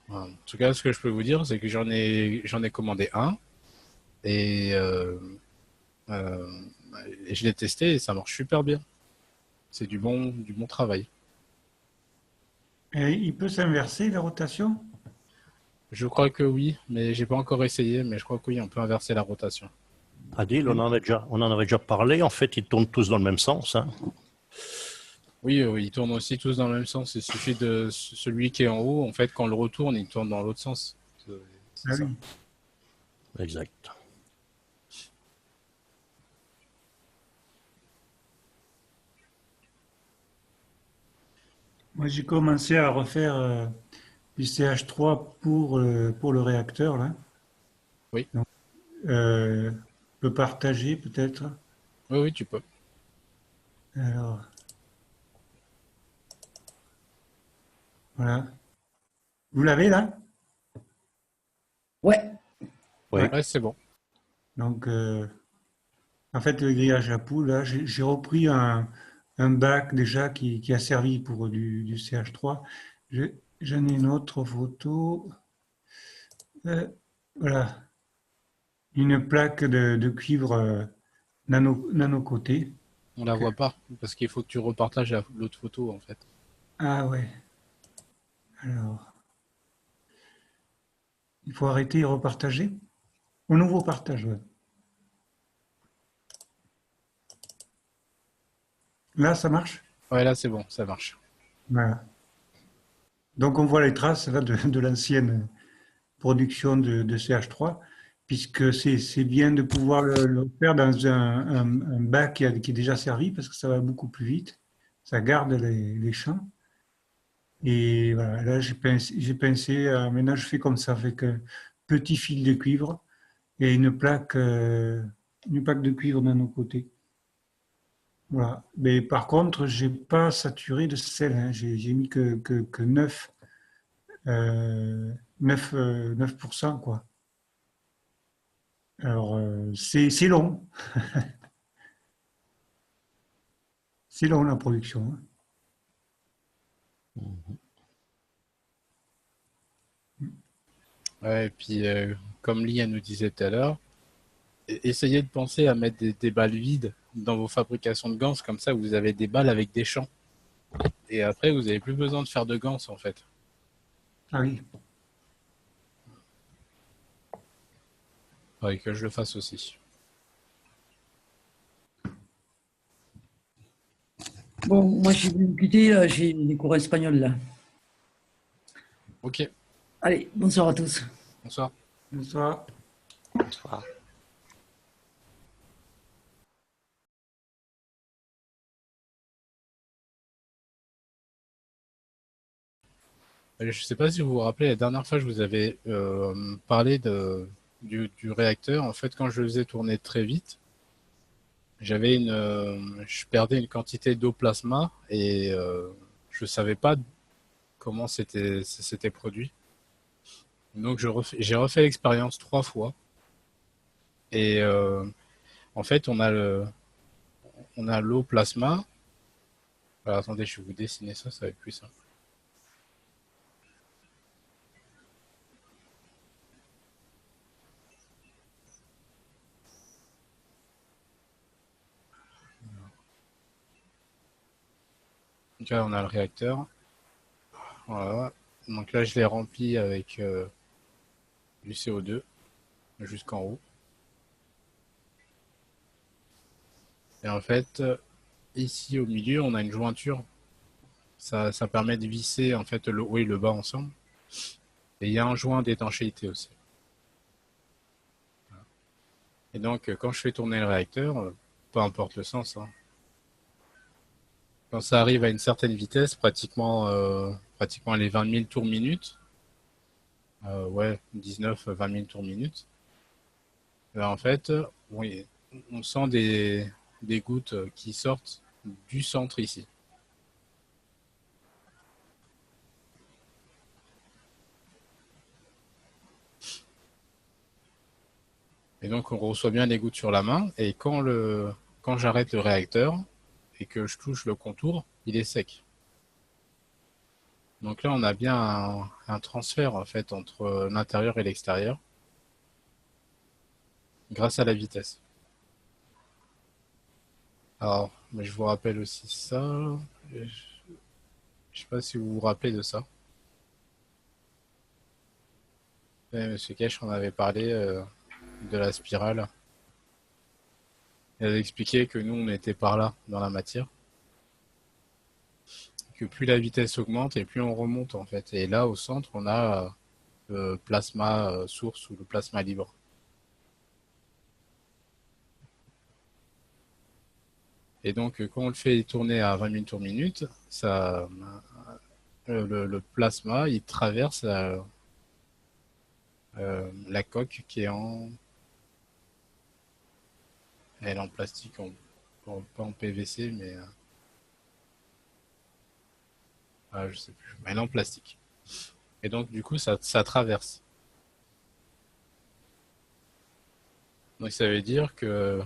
En tout cas, ce que je peux vous dire, c'est que j'en ai commandé un et, euh, et je l'ai testé et ça marche super bien. C'est du bon travail. Et il peut s'inverser la rotation? Je crois que oui, mais j'ai pas encore essayé, mais je crois que oui, on peut inverser la rotation. Adil, on en avait déjà parlé. En fait, ils tournent tous dans le même sens. Hein. Oui, ils tournent aussi tous dans le même sens. Il suffit de celui qui est en haut, en fait, quand on le retourne, il tourne dans l'autre sens. C'est Ah ça. oui. Exact. Moi, j'ai commencé à refaire du CH3 pour le réacteur, là. Oui. Donc, je peux partager peut-être. Oui, oui, tu peux. Alors, voilà. Vous l'avez là? Ouais, Oui. Ouais, c'est bon. Donc, en fait, le grillage à poules, là, j'ai repris un bac déjà qui a servi pour du CH3. J'en ai une autre photo. Voilà, une plaque de cuivre nano coté. On la voit pas, parce qu'il faut que tu repartages l'autre photo, en fait. Ah ouais. Alors, il faut arrêter et repartager. Au nouveau partage, ouais. Là, ça marche? Ouais, là, c'est bon, ça marche. Voilà. Donc, on voit les traces là, de l'ancienne production de CH3, puisque c'est bien de pouvoir le faire dans un bac qui est déjà servi, parce que ça va beaucoup plus vite. Ça garde les champs. Et voilà, là, j'ai pensé, maintenant je fais comme ça, avec un petit fil de cuivre et une plaque de cuivre dans nos côtés. Voilà. Mais par contre, j'ai pas saturé de sel, hein. J'ai mis que 9%, quoi. Alors, c'est long. C'est long, la production, hein. Ouais, et puis, comme Lia nous disait tout à l'heure, essayez de penser à mettre des balles vides dans vos fabrications de gants, comme ça vous avez des balles avec des champs. Et après, vous n'avez plus besoin de faire de gants, en fait. Ah oui. Faudrait que je le fasse aussi. bon, moi je vais me quitter, là, j'ai des cours espagnols là. Ok, Allez, bonsoir à tous. bonsoir. Bonsoir. Bonsoir. Je ne sais pas si vous vous rappelez, la dernière fois, je vous avais parlé du réacteur. En fait, quand je le faisais tourner très vite, je perdais une quantité d'eau plasma et je ne savais pas comment c'était produit. Donc, j'ai refait l'expérience 3 fois. Et en fait, on a l'eau plasma. Alors, attendez, je vais vous dessiner ça, ça va être plus simple. Donc là, on a le réacteur. Voilà. Donc là, je l'ai rempli avec du CO2. jusqu'en haut. Et en fait, ici au milieu, on a une jointure. Ça permet de visser en fait le haut et le bas ensemble. Et il y a un joint d'étanchéité aussi. Et donc, quand je fais tourner le réacteur, peu importe le sens, hein, quand ça arrive à une certaine vitesse, pratiquement les 20 000 tours minute, ouais, 19-20 000 tours minute, en fait, oui, on sent des gouttes qui sortent du centre ici. Et donc, on reçoit bien les gouttes sur la main. Et quand j'arrête le réacteur et que je touche le contour, il est sec. Donc là, on a bien un transfert en fait entre l'intérieur et l'extérieur grâce à la vitesse. Alors, mais je vous rappelle aussi ça. Je ne sais pas si vous vous rappelez de ça. Monsieur Cash en avait parlé de la spirale. Il avait expliqué que nous, on était par là dans la matière. Que plus la vitesse augmente et plus on remonte en fait. Et là, au centre, on a le plasma source ou le plasma libre. Et donc, quand on le fait tourner à 20 000 tours minute, ça, le plasma, il traverse la coque qui est elle est en plastique, pas en PVC, mais je sais plus. Elle est en plastique. Et donc, du coup, ça traverse. Donc, ça veut dire que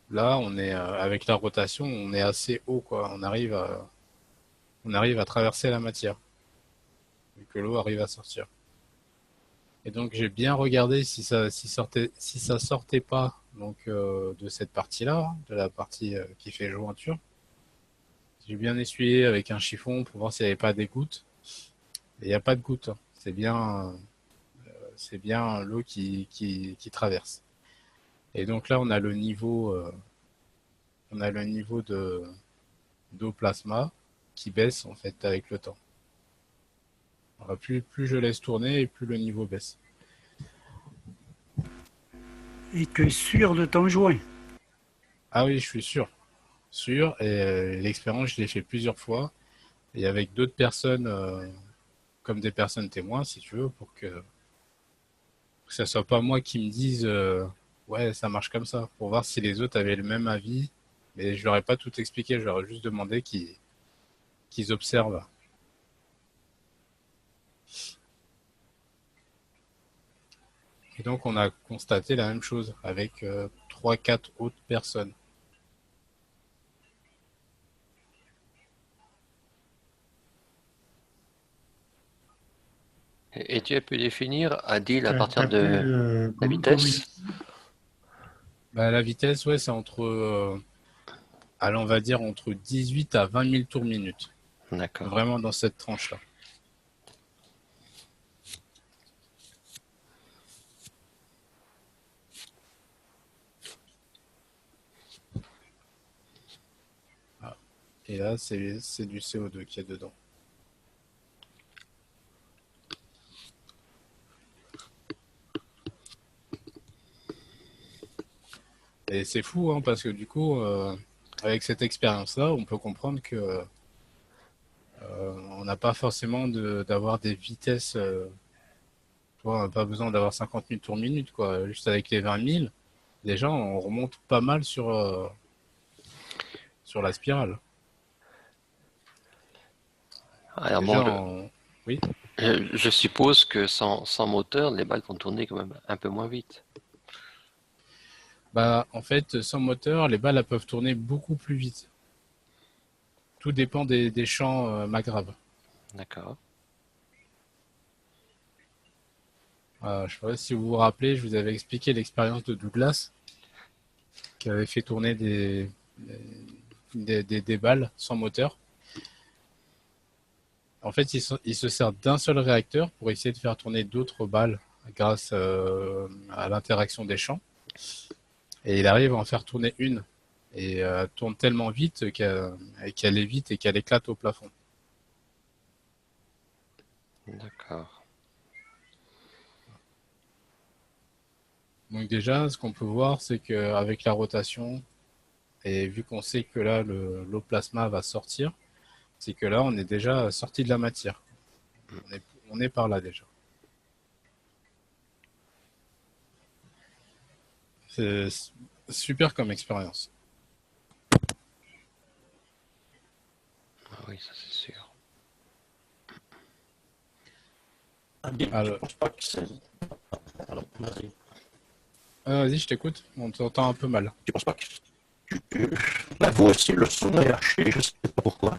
là, on est avec la rotation, on est assez haut, quoi. On arrive à traverser la matière et que l'eau arrive à sortir. Et donc, j'ai bien regardé si ça sortait pas donc de cette partie-là, de la partie qui fait jointure. J'ai bien essuyé avec un chiffon pour voir s'il n'y avait pas des gouttes. Et il n'y a pas de gouttes. C'est bien l'eau qui traverse. Et donc là, on a le niveau d'eau plasma qui baisse en fait avec le temps. Alors, plus je laisse tourner et plus le niveau baisse. Et tu es sûr de ton joint? Ah oui, je suis sûr. Et l'expérience, je l'ai fait plusieurs fois. Et avec d'autres personnes, comme des personnes témoins, si tu veux, pour que ça soit pas moi qui me dise ouais, ça marche comme ça, pour voir si les autres avaient le même avis. Mais je leur ai pas tout expliqué, je leur ai juste demandé qu'ils observent. Et donc, on a constaté la même chose avec 3-4 autres personnes. Et tu as pu définir, Adil, à partir de la vitesse? Bah, la vitesse, ouais, c'est allez, on va dire entre 18 à 20 000 tours minute. D'accord. Vraiment dans cette tranche-là. Ah. Et là, c'est du CO2 qu'il y a dedans. Et c'est fou, hein, parce que du coup, avec cette expérience-là, on peut comprendre que on n'a pas forcément d'avoir des vitesses. On n'a pas besoin d'avoir 50 000 tours minute, quoi. Juste avec les 20 000, déjà, on remonte pas mal sur la spirale. Alors Déjà, bon, oui. je suppose que sans moteur, les balles vont tourner quand même un peu moins vite. Bah, en fait, sans moteur, les balles elles peuvent tourner beaucoup plus vite. Tout dépend des champs McGrath. D'accord. Je ne sais pas si vous vous rappelez, je vous avais expliqué l'expérience de Douglas, qui avait fait tourner des balles sans moteur. En fait, il se sert d'un seul réacteur pour essayer de faire tourner d'autres balles grâce à l'interaction des champs. Et il arrive à en faire tourner une. Et elle tourne tellement vite qu'elle évite et qu'elle éclate au plafond. D'accord. Donc déjà, ce qu'on peut voir, c'est qu'avec la rotation, et vu qu'on sait que là, l'eau plasma va sortir, c'est que là, on est déjà sorti de la matière. On est par là déjà. C'est super comme expérience. Ah oui, ça c'est sûr. Alors, Je pense pas que c'est... Alors, vas-y. vas-y, je t'écoute. On t'entend un peu mal. Je pense pas que... Là, vous aussi, le son est haché, je ne sais pas pourquoi.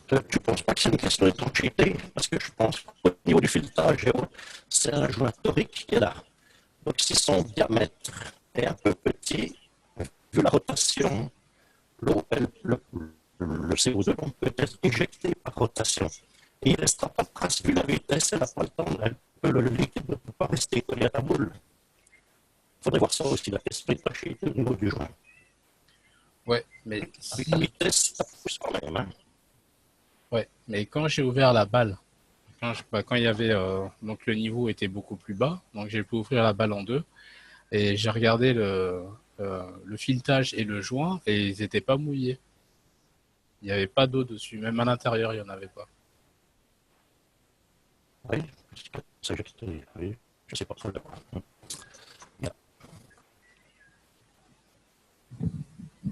Je ne pense pas que c'est une question d'étanchéité, parce que je pense qu'au niveau du filetage, c'est un joint torique qui est là. Donc, si son diamètre est un peu petit, vu la rotation, l'eau, le CO2 peut être injecté par rotation. Et il ne restera pas de trace, vu la vitesse, elle n'a pas le temps, le liquide ne peut pas rester collé à la boule. Il faudrait voir ça aussi, la question d'étanchéité au niveau du joint. Ouais, mais Avec la vitesse, ça pousse quand même. Hein. Ouais, mais quand j'ai ouvert la balle, quand il y avait donc le niveau était beaucoup plus bas, donc j'ai pu ouvrir la balle en deux et j'ai regardé le filetage et le joint et ils n'étaient pas mouillés. Il n'y avait pas d'eau dessus, même à l'intérieur il n'y en avait pas. Oui, ça oui, je sais pas trop d'accord.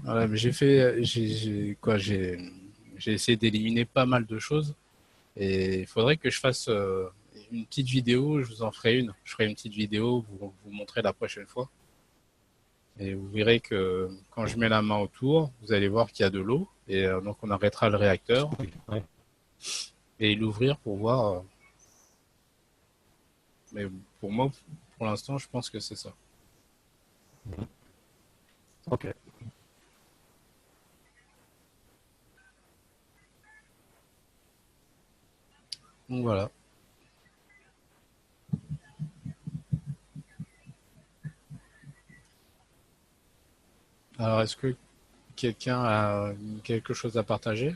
Voilà, mais j'ai essayé d'éliminer pas mal de choses et il faudrait que je fasse une petite vidéo, je vous en ferai une. Je ferai une petite vidéo, vous montrer la prochaine fois. Et vous verrez que quand je mets la main autour, vous allez voir qu'il y a de l'eau et donc on arrêtera le réacteur et l'ouvrir pour voir. Mais pour moi, pour l'instant, je pense que c'est ça. Ok. Donc voilà. Alors, est-ce que quelqu'un a quelque chose à partager?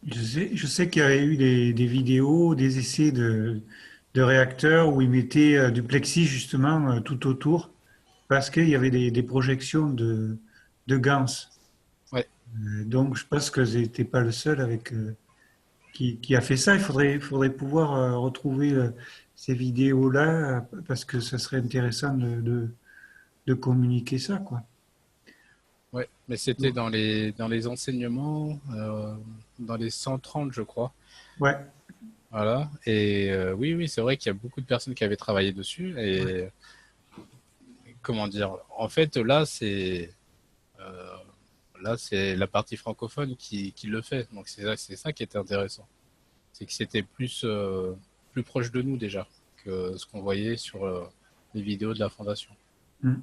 Je sais qu'il y avait eu des vidéos, des essais de réacteurs où ils mettaient du plexi justement tout autour parce qu'il y avait des projections de GANS. Ouais. Donc je pense que je n'étais pas le seul avec, qui a fait ça. Il faudrait pouvoir retrouver ces vidéos-là parce que ça serait intéressant de communiquer ça, quoi. Ouais, mais c'était dans les enseignements, dans les 130, je crois. Ouais. Voilà. Et oui, oui, c'est vrai qu'il y a beaucoup de personnes qui avaient travaillé dessus. Et comment dire? En fait, là, c'est la partie francophone qui le fait. Donc c'est ça qui était intéressant. C'est que c'était plus proche de nous déjà que ce qu'on voyait sur les vidéos de la Fondation. Mm.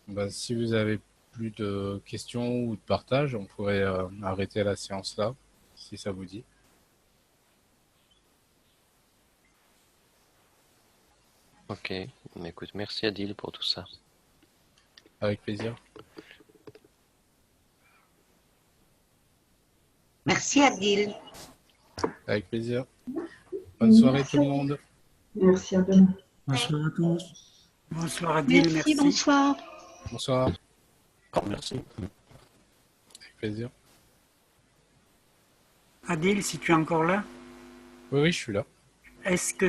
Bah, si vous avez plus de questions ou de partage, on pourrait arrêter la séance là, si ça vous dit. Ok, mais écoute, merci Adil pour tout ça. Avec plaisir. Merci Adil. Avec plaisir. Bonne soirée tout le monde. Merci, à demain. Bonsoir à tous. Bonsoir Adil, merci. Bonsoir. Bonsoir. Merci. Avec plaisir. Adil, si tu es encore là, Oui, oui, je suis là. est-ce que